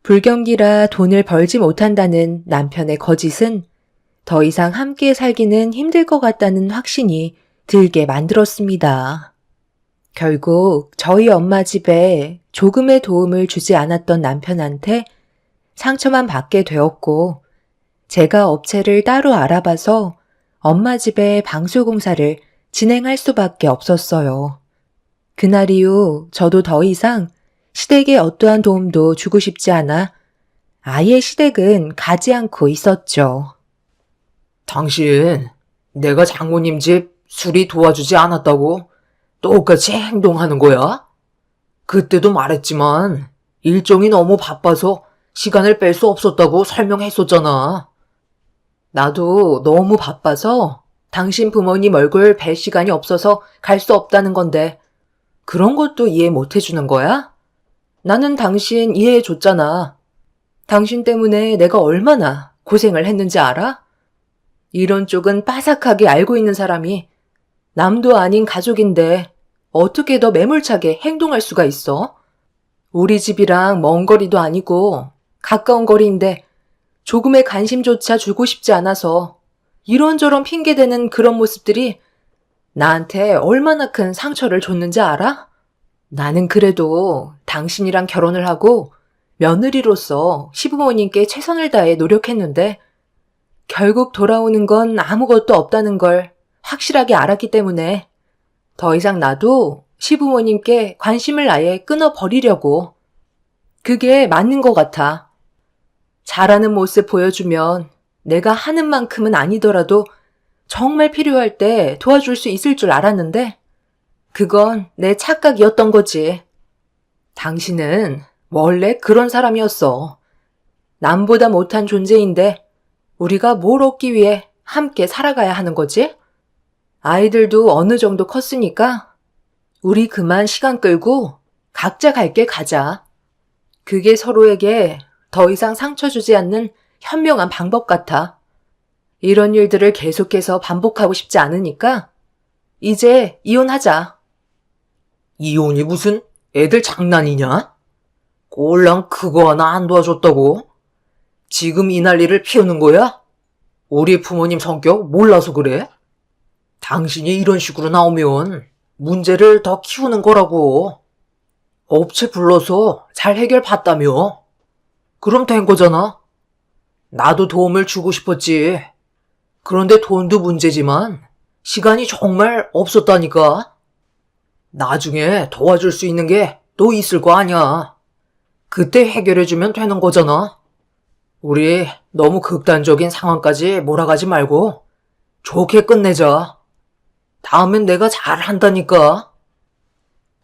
불경기라 돈을 벌지 못한다는 남편의 거짓은 더 이상 함께 살기는 힘들 것 같다는 확신이 들게 만들었습니다. 결국 저희 엄마 집에 조금의 도움을 주지 않았던 남편한테 상처만 받게 되었고 제가 업체를 따로 알아봐서 엄마 집에 방수공사를 진행할 수밖에 없었어요. 그날 이후 저도 더 이상 시댁에 어떠한 도움도 주고 싶지 않아 아이의 시댁은 가지 않고 있었죠. 당신, 내가 장모님 집 수리 도와주지 않았다고 똑같이 행동하는 거야? 그때도 말했지만 일정이 너무 바빠서 시간을 뺄 수 없었다고 설명했었잖아. 나도 너무 바빠서 당신 부모님 얼굴 뵐 시간이 없어서 갈 수 없다는 건데 그런 것도 이해 못 해주는 거야? 나는 당신 이해해 줬잖아. 당신 때문에 내가 얼마나 고생을 했는지 알아? 이런 쪽은 빠삭하게 알고 있는 사람이 남도 아닌 가족인데 어떻게 더 매몰차게 행동할 수가 있어? 우리 집이랑 먼 거리도 아니고 가까운 거리인데 조금의 관심조차 주고 싶지 않아서 이런저런 핑계대는 그런 모습들이 나한테 얼마나 큰 상처를 줬는지 알아? 나는 그래도 당신이랑 결혼을 하고 며느리로서 시부모님께 최선을 다해 노력했는데 결국 돌아오는 건 아무것도 없다는 걸 확실하게 알았기 때문에 더 이상 나도 시부모님께 관심을 아예 끊어버리려고. 그게 맞는 것 같아. 잘하는 모습 보여주면 내가 하는 만큼은 아니더라도 정말 필요할 때 도와줄 수 있을 줄 알았는데 그건 내 착각이었던 거지. 당신은 원래 그런 사람이었어. 남보다 못한 존재인데 우리가 뭘 얻기 위해 함께 살아가야 하는 거지? 아이들도 어느 정도 컸으니까 우리 그만 시간 끌고 각자 갈 길 가자. 그게 서로에게 더 이상 상처 주지 않는 현명한 방법 같아. 이런 일들을 계속해서 반복하고 싶지 않으니까 이제 이혼하자. 이혼이 무슨 애들 장난이냐? 꼴랑 그거 하나 안 도와줬다고? 지금 이 난리를 피우는 거야? 우리 부모님 성격 몰라서 그래? 당신이 이런 식으로 나오면 문제를 더 키우는 거라고. 업체 불러서 잘 해결받다며. 그럼 된 거잖아. 나도 도움을 주고 싶었지. 그런데 돈도 문제지만 시간이 정말 없었다니까. 나중에 도와줄 수 있는 게 또 있을 거 아니야. 그때 해결해주면 되는 거잖아. 우리 너무 극단적인 상황까지 몰아가지 말고 좋게 끝내자. 다음엔 내가 잘한다니까.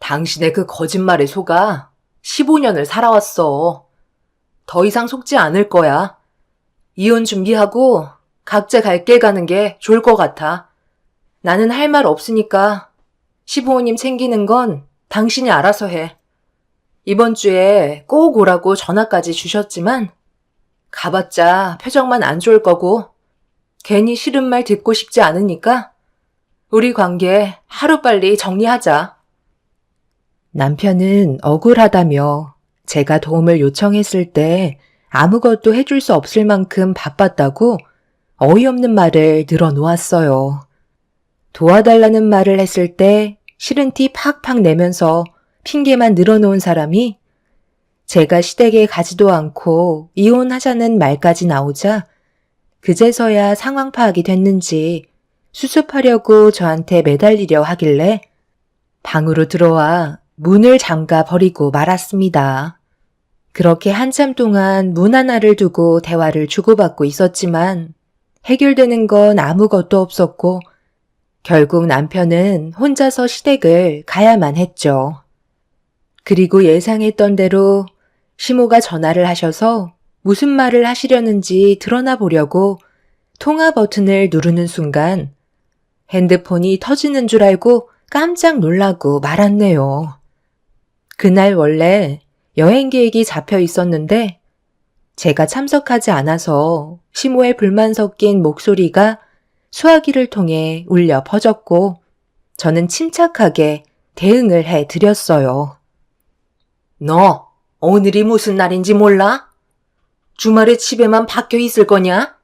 당신의 그 거짓말에 속아 15년을 살아왔어. 더 이상 속지 않을 거야. 이혼 준비하고 각자 갈 길 가는 게 좋을 것 같아. 나는 할 말 없으니까 시부모님 챙기는 건 당신이 알아서 해. 이번 주에 꼭 오라고 전화까지 주셨지만 가봤자 표정만 안 좋을 거고 괜히 싫은 말 듣고 싶지 않으니까 우리 관계 하루빨리 정리하자. 남편은 억울하다며 제가 도움을 요청했을 때 아무것도 해줄 수 없을 만큼 바빴다고 어이없는 말을 늘어놓았어요. 도와달라는 말을 했을 때 싫은 티 팍팍 내면서 핑계만 늘어놓은 사람이 제가 시댁에 가지도 않고 이혼하자는 말까지 나오자 그제서야 상황 파악이 됐는지 수습하려고 저한테 매달리려 하길래 방으로 들어와 문을 잠가 버리고 말았습니다. 그렇게 한참 동안 문 하나를 두고 대화를 주고받고 있었지만 해결되는 건 아무것도 없었고 결국 남편은 혼자서 시댁을 가야만 했죠. 그리고 예상했던 대로 시모가 전화를 하셔서 무슨 말을 하시려는지 드러나 보려고 통화 버튼을 누르는 순간 핸드폰이 터지는 줄 알고 깜짝 놀라고 말았네요. 그날 원래 여행 계획이 잡혀 있었는데 제가 참석하지 않아서 시모의 불만 섞인 목소리가 수화기를 통해 울려 퍼졌고 저는 침착하게 대응을 해드렸어요. 너 오늘이 무슨 날인지 몰라? 주말에 집에만 박혀 있을 거냐?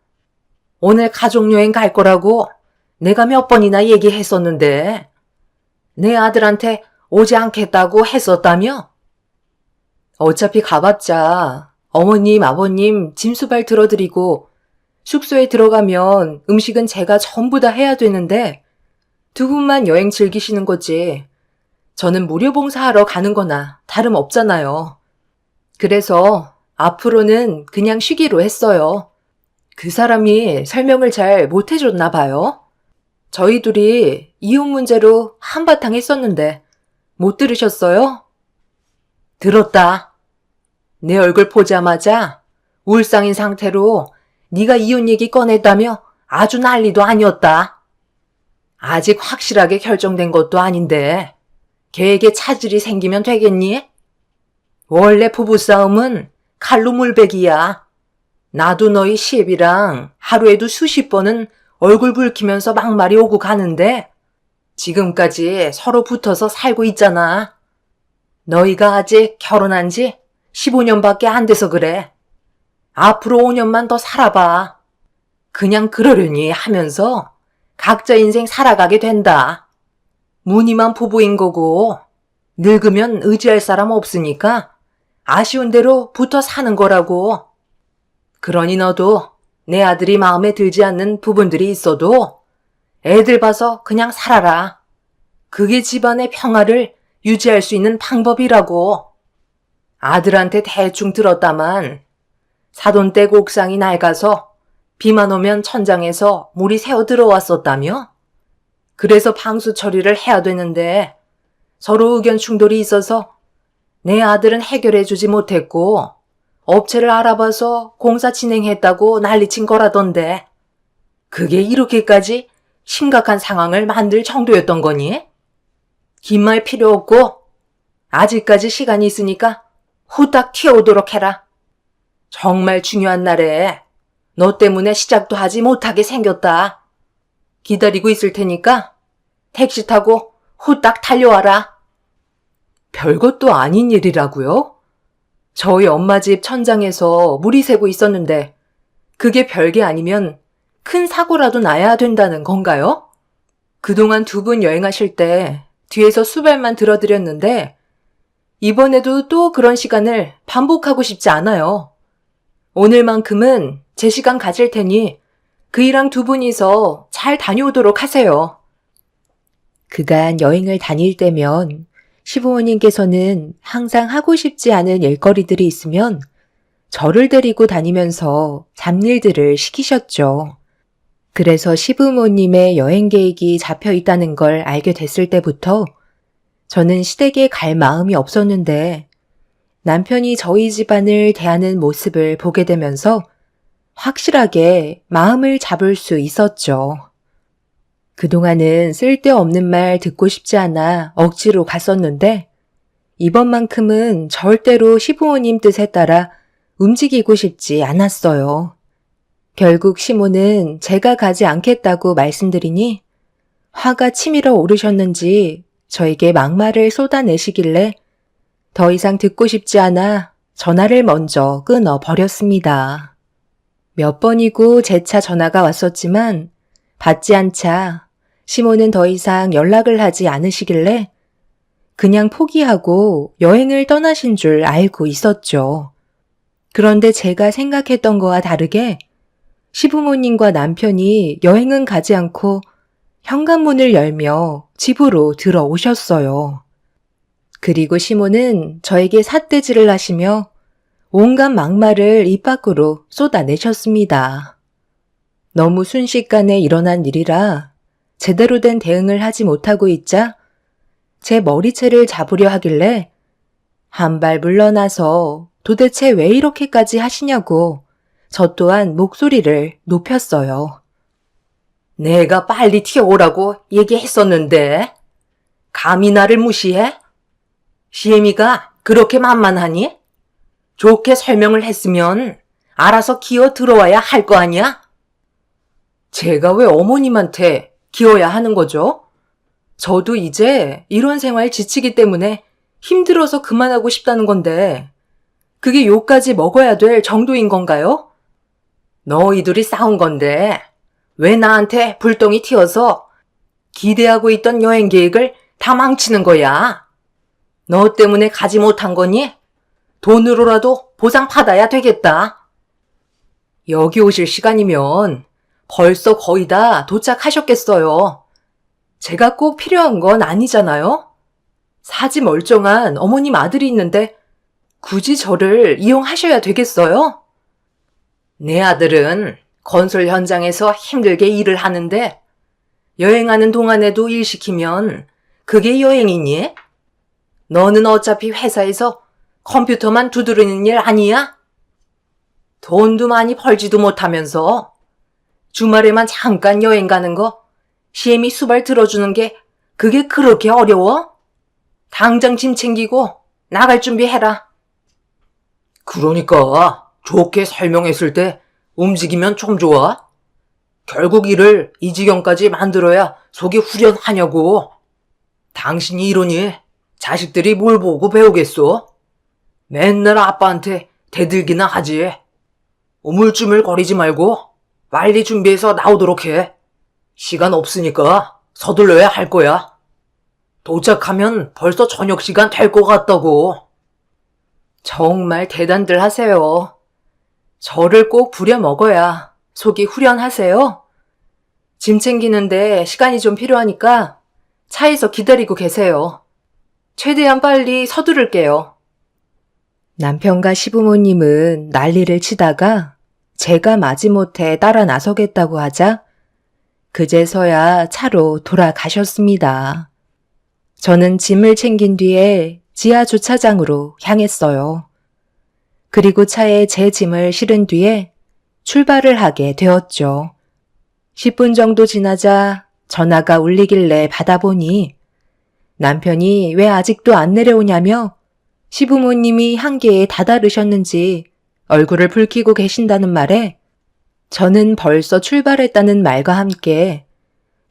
오늘 가족여행 갈 거라고 내가 몇 번이나 얘기했었는데 내 아들한테 오지 않겠다고 했었다며? 어차피 가봤자 어머님, 아버님 짐수발 들어드리고 숙소에 들어가면 음식은 제가 전부 다 해야 되는데 두 분만 여행 즐기시는 거지. 저는 무료 봉사하러 가는 거나 다름없잖아요. 그래서 앞으로는 그냥 쉬기로 했어요. 그 사람이 설명을 잘 못해줬나 봐요. 저희 둘이 이혼 문제로 한바탕 했었는데 못 들으셨어요? 들었다. 내 얼굴 보자마자 울상인 상태로 네가 이혼 얘기 꺼냈다며 아주 난리도 아니었다. 아직 확실하게 결정된 것도 아닌데 걔에게 차질이 생기면 되겠니? 원래 부부싸움은 칼로 물베기야. 나도 너희 시애비랑 하루에도 수십 번은 얼굴 붉히면서 막말이 오고 가는데 지금까지 서로 붙어서 살고 있잖아. 너희가 아직 결혼한 지 15년밖에 안 돼서 그래. 앞으로 5년만 더 살아봐. 그냥 그러려니 하면서 각자 인생 살아가게 된다. 무늬만 부부인 거고 늙으면 의지할 사람 없으니까 아쉬운 대로 붙어 사는 거라고. 그러니 너도 내 아들이 마음에 들지 않는 부분들이 있어도 애들 봐서 그냥 살아라. 그게 집안의 평화를 유지할 수 있는 방법이라고. 아들한테 대충 들었다만 사돈댁 옥상이 낡아서 비만 오면 천장에서 물이 새어 들어왔었다며? 그래서 방수 처리를 해야 되는데 서로 의견 충돌이 있어서 내 아들은 해결해주지 못했고 업체를 알아봐서 공사 진행했다고 난리친 거라던데 그게 이렇게까지 심각한 상황을 만들 정도였던 거니? 긴 말 필요 없고 아직까지 시간이 있으니까 후딱 튀어오도록 해라. 정말 중요한 날에 너 때문에 시작도 하지 못하게 생겼다. 기다리고 있을 테니까 택시 타고 후딱 달려와라. 별것도 아닌 일이라고요? 저희 엄마 집 천장에서 물이 새고 있었는데 그게 별게 아니면 큰 사고라도 나야 된다는 건가요? 그동안 두 분 여행하실 때 뒤에서 수발만 들어드렸는데 이번에도 또 그런 시간을 반복하고 싶지 않아요. 오늘만큼은 제 시간 가질 테니 그이랑 두 분이서 잘 다녀오도록 하세요. 그간 여행을 다닐 때면 시부모님께서는 항상 하고 싶지 않은 일거리들이 있으면 저를 데리고 다니면서 잡일들을 시키셨죠. 그래서 시부모님의 여행 계획이 잡혀 있다는 걸 알게 됐을 때부터 저는 시댁에 갈 마음이 없었는데 남편이 저희 집안을 대하는 모습을 보게 되면서 확실하게 마음을 잡을 수 있었죠. 그동안은 쓸데없는 말 듣고 싶지 않아 억지로 갔었는데 이번만큼은 절대로 시부모님 뜻에 따라 움직이고 싶지 않았어요. 결국 시모는 제가 가지 않겠다고 말씀드리니 화가 치밀어 오르셨는지 저에게 막말을 쏟아내시길래 더 이상 듣고 싶지 않아 전화를 먼저 끊어 버렸습니다. 몇 번이고 재차 전화가 왔었지만 받지 않자 시모는 더 이상 연락을 하지 않으시길래 그냥 포기하고 여행을 떠나신 줄 알고 있었죠. 그런데 제가 생각했던 거와 다르게 시부모님과 남편이 여행은 가지 않고 현관문을 열며 집으로 들어오셨어요. 그리고 시모는 저에게 삿대질을 하시며 온갖 막말을 입 밖으로 쏟아내셨습니다. 너무 순식간에 일어난 일이라 제대로 된 대응을 하지 못하고 있자 제 머리채를 잡으려 하길래 한 발 물러나서 도대체 왜 이렇게까지 하시냐고 저 또한 목소리를 높였어요. 내가 빨리 튀어오라고 얘기했었는데 감히 나를 무시해? 시애미가 그렇게 만만하니? 좋게 설명을 했으면 알아서 기어 들어와야 할 거 아니야? 제가 왜 어머님한테 기어야 하는 거죠? 저도 이제 이런 생활 지치기 때문에 힘들어서 그만하고 싶다는 건데 그게 욕까지 먹어야 될 정도인 건가요? 너희들이 싸운 건데 왜 나한테 불똥이 튀어서 기대하고 있던 여행 계획을 다 망치는 거야? 너 때문에 가지 못한 거니? 돈으로라도 보상 받아야 되겠다. 여기 오실 시간이면 벌써 거의 다 도착하셨겠어요. 제가 꼭 필요한 건 아니잖아요? 사지 멀쩡한 어머님 아들이 있는데 굳이 저를 이용하셔야 되겠어요? 내 아들은 건설 현장에서 힘들게 일을 하는데 여행하는 동안에도 일 시키면 그게 여행이니? 너는 어차피 회사에서 컴퓨터만 두드리는 일 아니야? 돈도 많이 벌지도 못하면서 주말에만 잠깐 여행 가는 거 시애미 수발 들어주는 게 그게 그렇게 어려워? 당장 짐 챙기고 나갈 준비해라. 그러니까 좋게 설명했을 때 움직이면 좀 좋아? 결국 일을 이 지경까지 만들어야 속이 후련하냐고. 당신이 이러니 자식들이 뭘 보고 배우겠소? 맨날 아빠한테 대들기나 하지. 우물쭈물거리지 말고 빨리 준비해서 나오도록 해. 시간 없으니까 서둘러야 할 거야. 도착하면 벌써 저녁 시간 될 것 같다고. 정말 대단들 하세요. 저를 꼭 부려먹어야 속이 후련하세요. 짐 챙기는데 시간이 좀 필요하니까 차에서 기다리고 계세요. 최대한 빨리 서두를게요. 남편과 시부모님은 난리를 치다가 제가 마지못해 따라 나서겠다고 하자 그제서야 차로 돌아가셨습니다. 저는 짐을 챙긴 뒤에 지하 주차장으로 향했어요. 그리고 차에 제 짐을 실은 뒤에 출발을 하게 되었죠. 10분 정도 지나자 전화가 울리길래 받아보니 남편이 왜 아직도 안 내려오냐며 시부모님이 한계에 다다르셨는지 얼굴을 붉히고 계신다는 말에 저는 벌써 출발했다는 말과 함께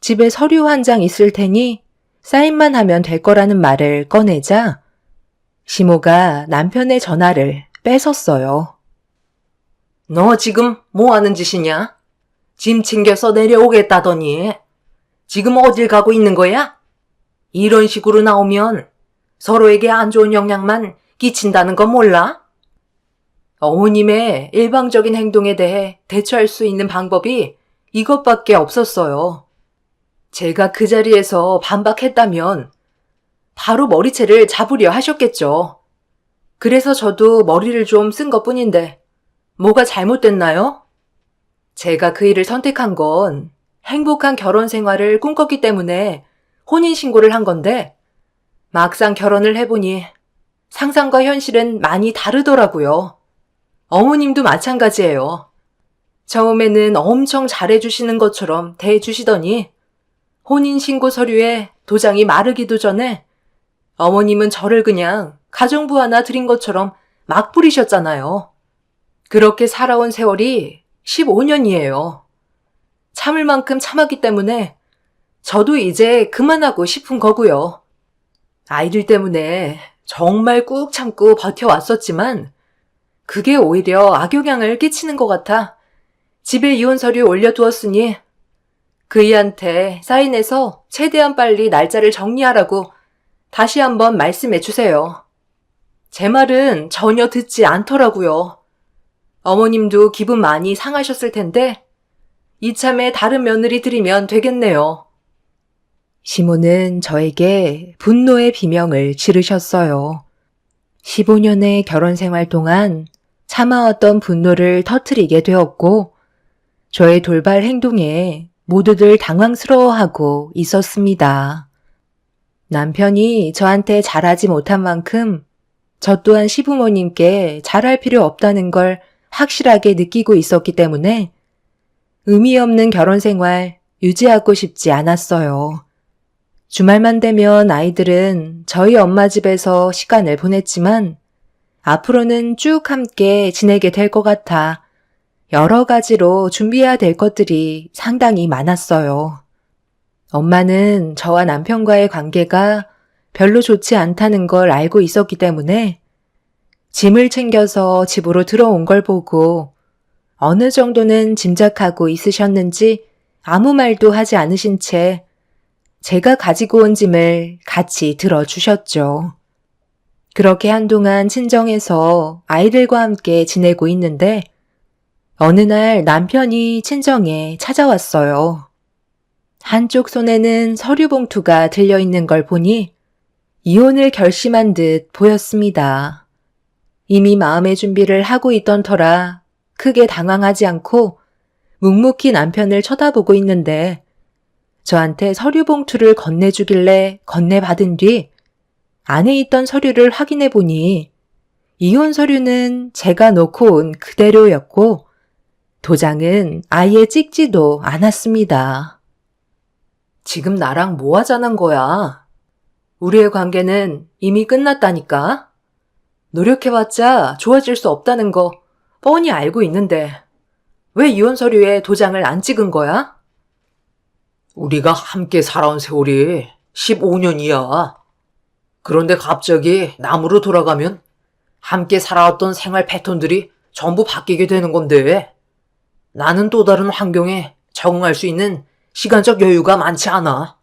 집에 서류 한 장 있을 테니 사인만 하면 될 거라는 말을 꺼내자 시모가 남편의 전화를 뺏었어요. 너 지금 뭐 하는 짓이냐? 짐 챙겨서 내려오겠다더니 지금 어딜 가고 있는 거야? 이런 식으로 나오면 서로에게 안 좋은 영향만 끼친다는 거 몰라? 어머님의 일방적인 행동에 대해 대처할 수 있는 방법이 이것밖에 없었어요. 제가 그 자리에서 반박했다면 바로 머리채를 잡으려 하셨겠죠. 그래서 저도 머리를 좀 쓴 것뿐인데 뭐가 잘못됐나요? 제가 그 일을 선택한 건 행복한 결혼 생활을 꿈꿨기 때문에 혼인신고를 한 건데 막상 결혼을 해보니 상상과 현실은 많이 다르더라고요. 어머님도 마찬가지예요. 처음에는 엄청 잘해주시는 것처럼 대해주시더니 혼인신고 서류에 도장이 마르기도 전에 어머님은 저를 그냥 가정부 하나 드린 것처럼 막 부리셨잖아요. 그렇게 살아온 세월이 15년이에요. 참을 만큼 참았기 때문에 저도 이제 그만하고 싶은 거고요. 아이들 때문에 정말 꾹 참고 버텨왔었지만 그게 오히려 악영향을 끼치는 것 같아 집에 이혼 서류 올려두었으니 그이한테 사인해서 최대한 빨리 날짜를 정리하라고 다시 한번 말씀해 주세요. 제 말은 전혀 듣지 않더라고요. 어머님도 기분 많이 상하셨을 텐데 이참에 다른 며느리 드리면 되겠네요. 시모는 저에게 분노의 비명을 지르셨어요. 15년의 결혼 생활 동안 참아왔던 분노를 터뜨리게 되었고 저의 돌발 행동에 모두들 당황스러워하고 있었습니다. 남편이 저한테 잘하지 못한 만큼 저 또한 시부모님께 잘할 필요 없다는 걸 확실하게 느끼고 있었기 때문에 의미 없는 결혼 생활 유지하고 싶지 않았어요. 주말만 되면 아이들은 저희 엄마 집에서 시간을 보냈지만 앞으로는 쭉 함께 지내게 될 것 같아 여러 가지로 준비해야 될 것들이 상당히 많았어요. 엄마는 저와 남편과의 관계가 별로 좋지 않다는 걸 알고 있었기 때문에 짐을 챙겨서 집으로 들어온 걸 보고 어느 정도는 짐작하고 있으셨는지 아무 말도 하지 않으신 채 제가 가지고 온 짐을 같이 들어주셨죠. 그렇게 한동안 친정에서 아이들과 함께 지내고 있는데 어느 날 남편이 친정에 찾아왔어요. 한쪽 손에는 서류 봉투가 들려있는 걸 보니 이혼을 결심한 듯 보였습니다. 이미 마음의 준비를 하고 있던 터라 크게 당황하지 않고 묵묵히 남편을 쳐다보고 있는데 저한테 서류 봉투를 건네주길래 건네받은 뒤 안에 있던 서류를 확인해 보니 이혼 서류는 제가 놓고 온 그대로였고 도장은 아예 찍지도 않았습니다. 지금 나랑 뭐 하자는 거야? 우리의 관계는 이미 끝났다니까? 노력해봤자 좋아질 수 없다는 거 뻔히 알고 있는데 왜 이혼 서류에 도장을 안 찍은 거야? 우리가 함께 살아온 세월이 15년이야. 그런데 갑자기 남으로 돌아가면 함께 살아왔던 생활 패턴들이 전부 바뀌게 되는 건데 나는 또 다른 환경에 적응할 수 있는 시간적 여유가 많지 않아.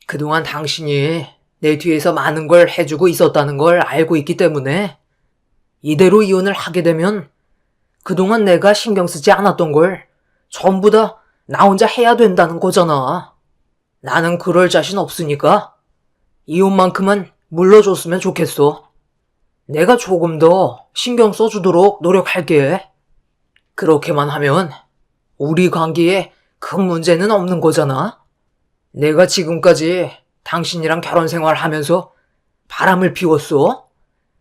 그동안 당신이 내 뒤에서 많은 걸 해주고 있었다는 걸 알고 있기 때문에 이대로 이혼을 하게 되면 그동안 내가 신경 쓰지 않았던 걸 전부 다 나 혼자 해야 된다는 거잖아. 나는 그럴 자신 없으니까 이혼만큼은 물러줬으면 좋겠어. 내가 조금 더 신경 써주도록 노력할게. 그렇게만 하면 우리 관계에 큰 문제는 없는 거잖아. 내가 지금까지 당신이랑 결혼 생활하면서 바람을 피웠어?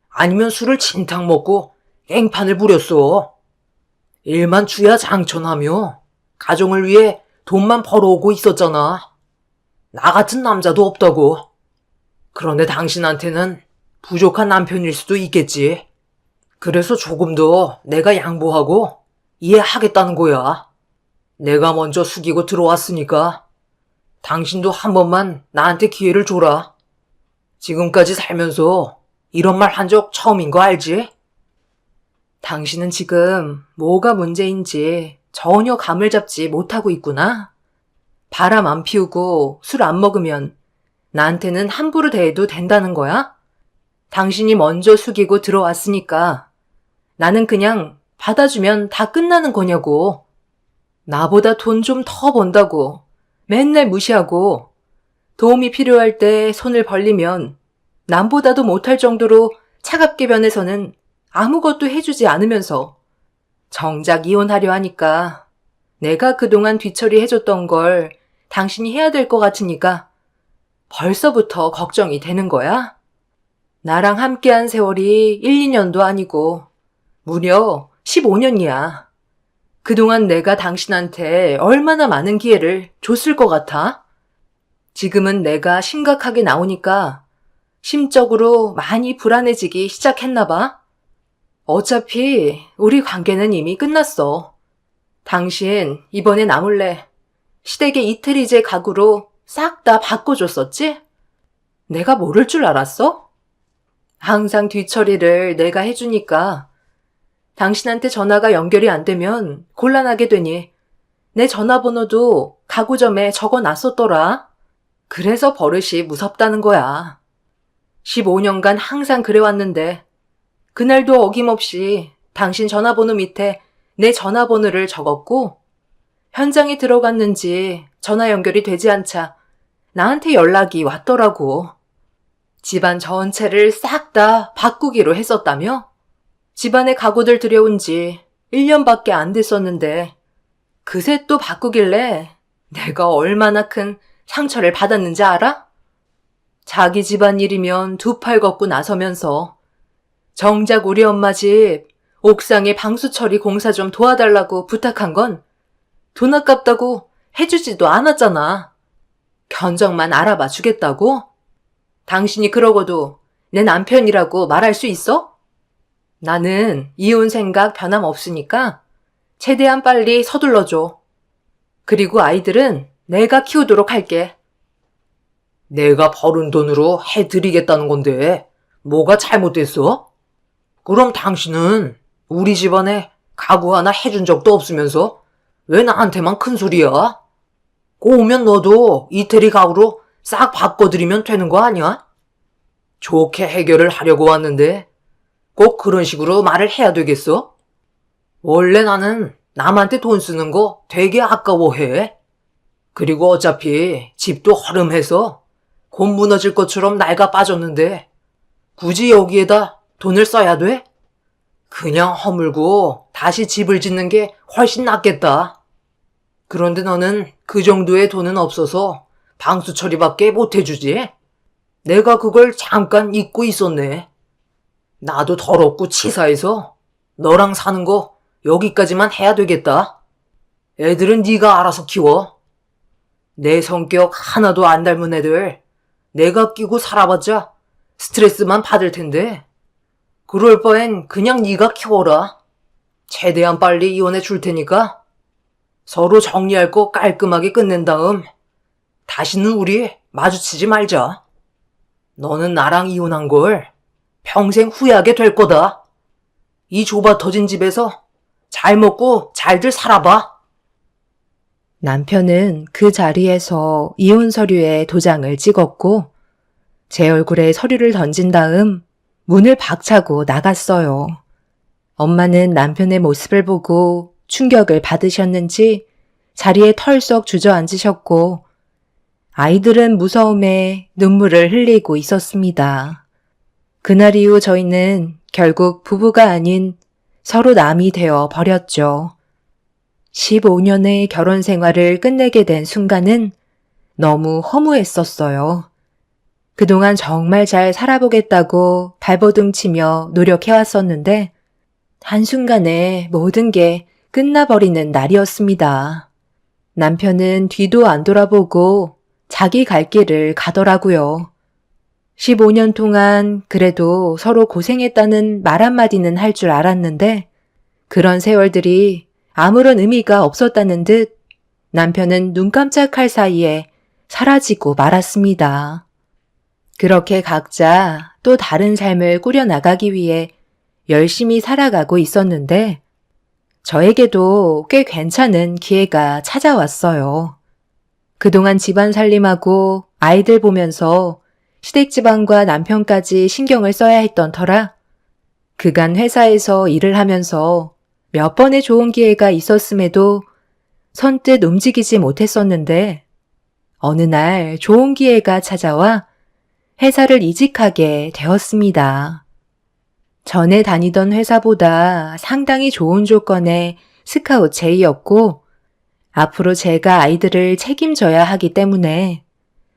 아니면 술을 진탕 먹고 깽판을 부렸어? 일만 주야장천하며 가정을 위해 돈만 벌어오고 있었잖아. 나 같은 남자도 없다고. 그런데 당신한테는 부족한 남편일 수도 있겠지. 그래서 조금 더 내가 양보하고 이해하겠다는 거야. 내가 먼저 숙이고 들어왔으니까 당신도 한 번만 나한테 기회를 줘라. 지금까지 살면서 이런 말 한 적 처음인 거 알지? 당신은 지금 뭐가 문제인지 전혀 감을 잡지 못하고 있구나. 바람 안 피우고 술 안 먹으면 나한테는 함부로 대해도 된다는 거야? 당신이 먼저 숙이고 들어왔으니까 나는 그냥 받아주면 다 끝나는 거냐고. 나보다 돈 좀 더 번다고 맨날 무시하고 도움이 필요할 때 손을 벌리면 남보다도 못할 정도로 차갑게 변해서는 아무것도 해주지 않으면서 정작 이혼하려 하니까 내가 그동안 뒤처리 해줬던 걸 당신이 해야 될 것 같으니까 벌써부터 걱정이 되는 거야? 나랑 함께한 세월이 1, 2년도 아니고 무려 15년이야. 그동안 내가 당신한테 얼마나 많은 기회를 줬을 것 같아? 지금은 내가 심각하게 나오니까 심적으로 많이 불안해지기 시작했나 봐. 어차피 우리 관계는 이미 끝났어. 당신 이번에 나 몰래 시댁의 이태리제 가구로 싹 다 바꿔줬었지? 내가 모를 줄 알았어? 항상 뒤처리를 내가 해주니까 당신한테 전화가 연결이 안 되면 곤란하게 되니 내 전화번호도 가구점에 적어놨었더라. 그래서 버릇이 무섭다는 거야. 15년간 항상 그래왔는데 그날도 어김없이 당신 전화번호 밑에 내 전화번호를 적었고 현장에 들어갔는지 전화 연결이 되지 않자 나한테 연락이 왔더라고. 집안 전체를 싹 다 바꾸기로 했었다며? 집안에 가구들 들여온 지 1년밖에 안 됐었는데 그새 또 바꾸길래 내가 얼마나 큰 상처를 받았는지 알아? 자기 집안 일이면 두 팔 걷고 나서면서 정작 우리 엄마 집 옥상에 방수 처리 공사 좀 도와달라고 부탁한 건 돈 아깝다고 해주지도 않았잖아. 견적만 알아봐 주겠다고? 당신이 그러고도 내 남편이라고 말할 수 있어? 나는 이혼 생각 변함없으니까 최대한 빨리 서둘러줘. 그리고 아이들은 내가 키우도록 할게. 내가 벌은 돈으로 해드리겠다는 건데 뭐가 잘못됐어? 그럼 당신은 우리 집안에 가구 하나 해준 적도 없으면서 왜 나한테만 큰 소리야? 꼬우면 너도 이태리 가구로 싹 바꿔드리면 되는 거 아니야? 좋게 해결을 하려고 왔는데 꼭 그런 식으로 말을 해야 되겠어? 원래 나는 남한테 돈 쓰는 거 되게 아까워해. 그리고 어차피 집도 허름해서 곧 무너질 것처럼 낡아 빠졌는데 굳이 여기에다 돈을 써야 돼? 그냥 허물고 다시 집을 짓는 게 훨씬 낫겠다. 그런데 너는 그 정도의 돈은 없어서 방수 처리밖에 못 해주지? 내가 그걸 잠깐 잊고 있었네. 나도 더럽고 치사해서 너랑 사는 거 여기까지만 해야 되겠다. 애들은 네가 알아서 키워. 내 성격 하나도 안 닮은 애들 내가 끼고 살아봤자 스트레스만 받을 텐데 그럴 바엔 그냥 네가 키워라. 최대한 빨리 이혼해 줄 테니까 서로 정리할 거 깔끔하게 끝낸 다음 다시는 우리 마주치지 말자. 너는 나랑 이혼한 걸 평생 후회하게 될 거다. 이 좁아 터진 집에서 잘 먹고 잘들 살아봐. 남편은 그 자리에서 이혼 서류에 도장을 찍었고 제 얼굴에 서류를 던진 다음 문을 박차고 나갔어요. 엄마는 남편의 모습을 보고 충격을 받으셨는지 자리에 털썩 주저앉으셨고 아이들은 무서움에 눈물을 흘리고 있었습니다. 그날 이후 저희는 결국 부부가 아닌 서로 남이 되어 버렸죠. 15년의 결혼 생활을 끝내게 된 순간은 너무 허무했었어요. 그동안 정말 잘 살아보겠다고 발버둥 치며 노력해왔었는데 한순간에 모든 게 끝나버리는 날이었습니다. 남편은 뒤도 안 돌아보고 자기 갈 길을 가더라고요. 15년 동안 그래도 서로 고생했다는 말 한마디는 할 줄 알았는데 그런 세월들이 아무런 의미가 없었다는 듯 남편은 눈 깜짝할 사이에 사라지고 말았습니다. 그렇게 각자 또 다른 삶을 꾸려나가기 위해 열심히 살아가고 있었는데 저에게도 꽤 괜찮은 기회가 찾아왔어요. 그동안 집안 살림하고 아이들 보면서 시댁집안과 남편까지 신경을 써야 했던 터라 그간 회사에서 일을 하면서 몇 번의 좋은 기회가 있었음에도 선뜻 움직이지 못했었는데 어느 날 좋은 기회가 찾아와 회사를 이직하게 되었습니다. 전에 다니던 회사보다 상당히 좋은 조건의 스카웃 제의였고 앞으로 제가 아이들을 책임져야 하기 때문에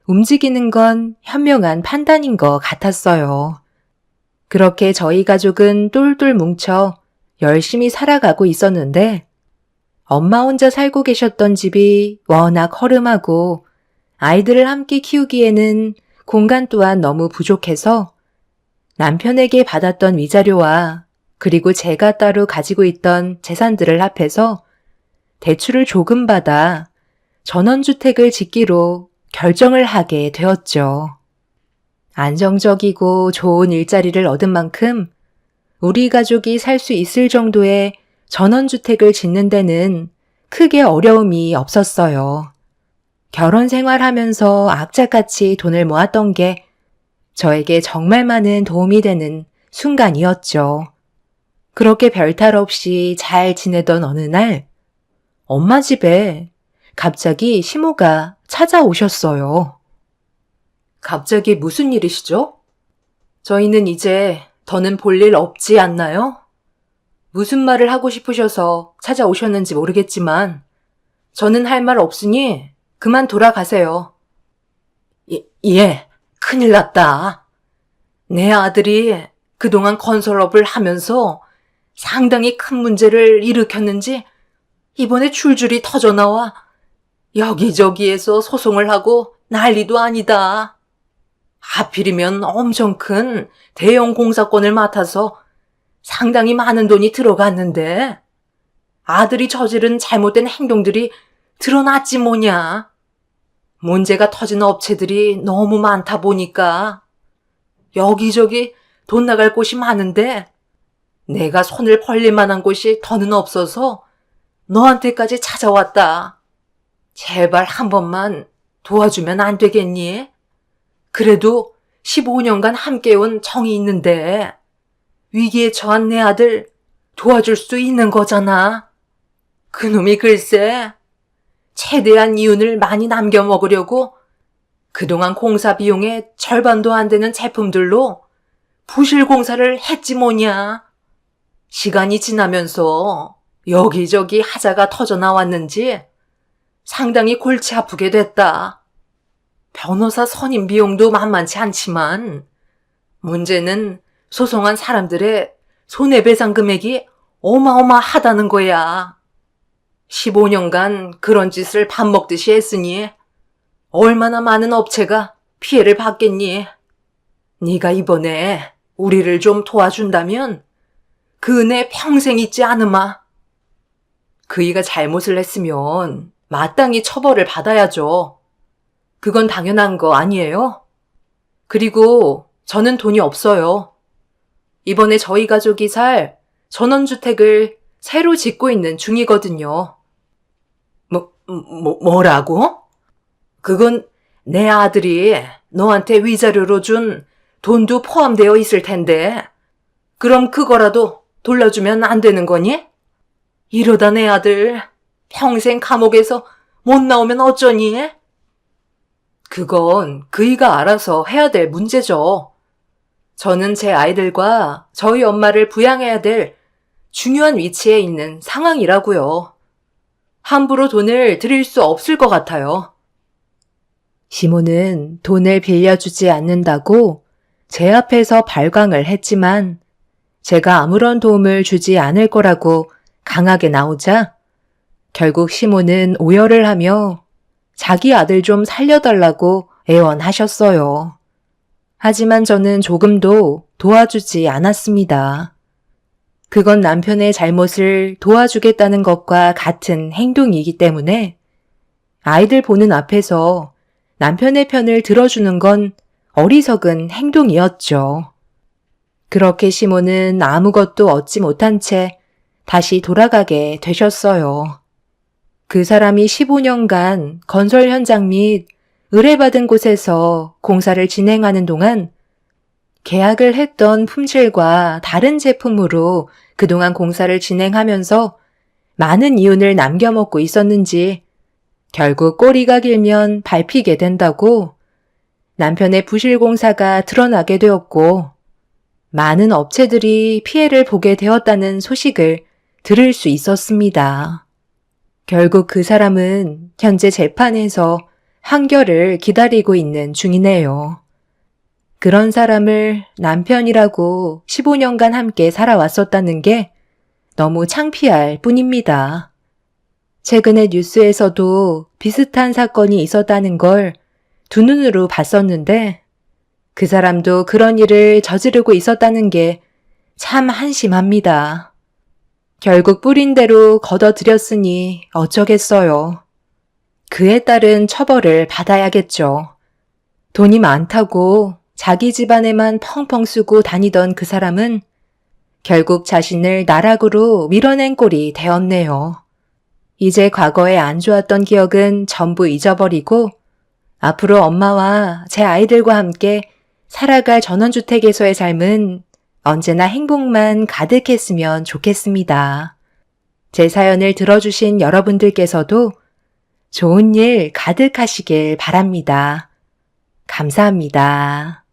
움직이는 건 현명한 판단인 것 같았어요. 그렇게 저희 가족은 똘똘 뭉쳐 열심히 살아가고 있었는데 엄마 혼자 살고 계셨던 집이 워낙 허름하고 아이들을 함께 키우기에는 공간 또한 너무 부족해서 남편에게 받았던 위자료와 그리고 제가 따로 가지고 있던 재산들을 합해서 대출을 조금 받아 전원주택을 짓기로 결정을 하게 되었죠. 안정적이고 좋은 일자리를 얻은 만큼 우리 가족이 살 수 있을 정도의 전원주택을 짓는 데는 크게 어려움이 없었어요. 결혼 생활하면서 악착같이 돈을 모았던 게 저에게 정말 많은 도움이 되는 순간이었죠. 그렇게 별탈 없이 잘 지내던 어느 날 엄마 집에 갑자기 시모가 찾아오셨어요. 갑자기 무슨 일이시죠? 저희는 이제 더는 볼 일 없지 않나요? 무슨 말을 하고 싶으셔서 찾아오셨는지 모르겠지만 저는 할 말 없으니 그만 돌아가세요. 예, 큰일 났다. 내 아들이 그동안 건설업을 하면서 상당히 큰 문제를 일으켰는지 이번에 줄줄이 터져나와 여기저기에서 소송을 하고 난리도 아니다. 하필이면 엄청 큰 대형 공사권을 맡아서 상당히 많은 돈이 들어갔는데 아들이 저지른 잘못된 행동들이 드러났지 뭐냐. 문제가 터진 업체들이 너무 많다 보니까 여기저기 돈 나갈 곳이 많은데 내가 손을 벌릴 만한 곳이 더는 없어서 너한테까지 찾아왔다. 제발 한 번만 도와주면 안 되겠니? 그래도 15년간 함께 온 정이 있는데 위기에 처한 내 아들 도와줄 수 있는 거잖아. 그놈이 글쎄 최대한 이윤을 많이 남겨 먹으려고 그동안 공사 비용의 절반도 안 되는 제품들로 부실 공사를 했지 뭐냐. 시간이 지나면서 여기저기 하자가 터져 나왔는지 상당히 골치 아프게 됐다. 변호사 선임 비용도 만만치 않지만 문제는 소송한 사람들의 손해배상 금액이 어마어마하다는 거야. 15년간 그런 짓을 밥 먹듯이 했으니 얼마나 많은 업체가 피해를 받겠니? 네가 이번에 우리를 좀 도와준다면 그 은혜 평생 잊지 않으마. 그이가 잘못을 했으면 마땅히 처벌을 받아야죠. 그건 당연한 거 아니에요? 그리고 저는 돈이 없어요. 이번에 저희 가족이 살 전원주택을 새로 짓고 있는 중이거든요. 뭐라고? 그건 내 아들이 너한테 위자료로 준 돈도 포함되어 있을 텐데, 그럼 그거라도 돌려주면 안 되는 거니? 이러다 내 아들 평생 감옥에서 못 나오면 어쩌니? 그건 그이가 알아서 해야 될 문제죠. 저는 제 아이들과 저희 엄마를 부양해야 될 중요한 위치에 있는 상황이라고요. 함부로 돈을 드릴 수 없을 것 같아요. 시몬은 돈을 빌려주지 않는다고 제 앞에서 발광을 했지만 제가 아무런 도움을 주지 않을 거라고 강하게 나오자 결국 시몬은 오열을 하며 자기 아들 좀 살려달라고 애원하셨어요. 하지만 저는 조금도 도와주지 않았습니다. 그건 남편의 잘못을 도와주겠다는 것과 같은 행동이기 때문에 아이들 보는 앞에서 남편의 편을 들어주는 건 어리석은 행동이었죠. 그렇게 시몬은 아무것도 얻지 못한 채 다시 돌아가게 되셨어요. 그 사람이 15년간 건설 현장 및 의뢰받은 곳에서 공사를 진행하는 동안 계약을 했던 품질과 다른 제품으로 그동안 공사를 진행하면서 많은 이윤을 남겨먹고 있었는지 결국 꼬리가 길면 밟히게 된다고 남편의 부실 공사가 드러나게 되었고 많은 업체들이 피해를 보게 되었다는 소식을 들을 수 있었습니다. 결국 그 사람은 현재 재판에서 판결을 기다리고 있는 중이네요. 그런 사람을 남편이라고 15년간 함께 살아왔었다는 게 너무 창피할 뿐입니다. 최근에 뉴스에서도 비슷한 사건이 있었다는 걸 두 눈으로 봤었는데 그 사람도 그런 일을 저지르고 있었다는 게 참 한심합니다. 결국 뿌린 대로 걷어들였으니 어쩌겠어요. 그에 따른 처벌을 받아야겠죠. 돈이 많다고 자기 집안에만 펑펑 쓰고 다니던 그 사람은 결국 자신을 나락으로 밀어낸 꼴이 되었네요. 이제 과거에 안 좋았던 기억은 전부 잊어버리고 앞으로 엄마와 제 아이들과 함께 살아갈 전원주택에서의 삶은 언제나 행복만 가득했으면 좋겠습니다. 제 사연을 들어주신 여러분들께서도 좋은 일 가득하시길 바랍니다. 감사합니다.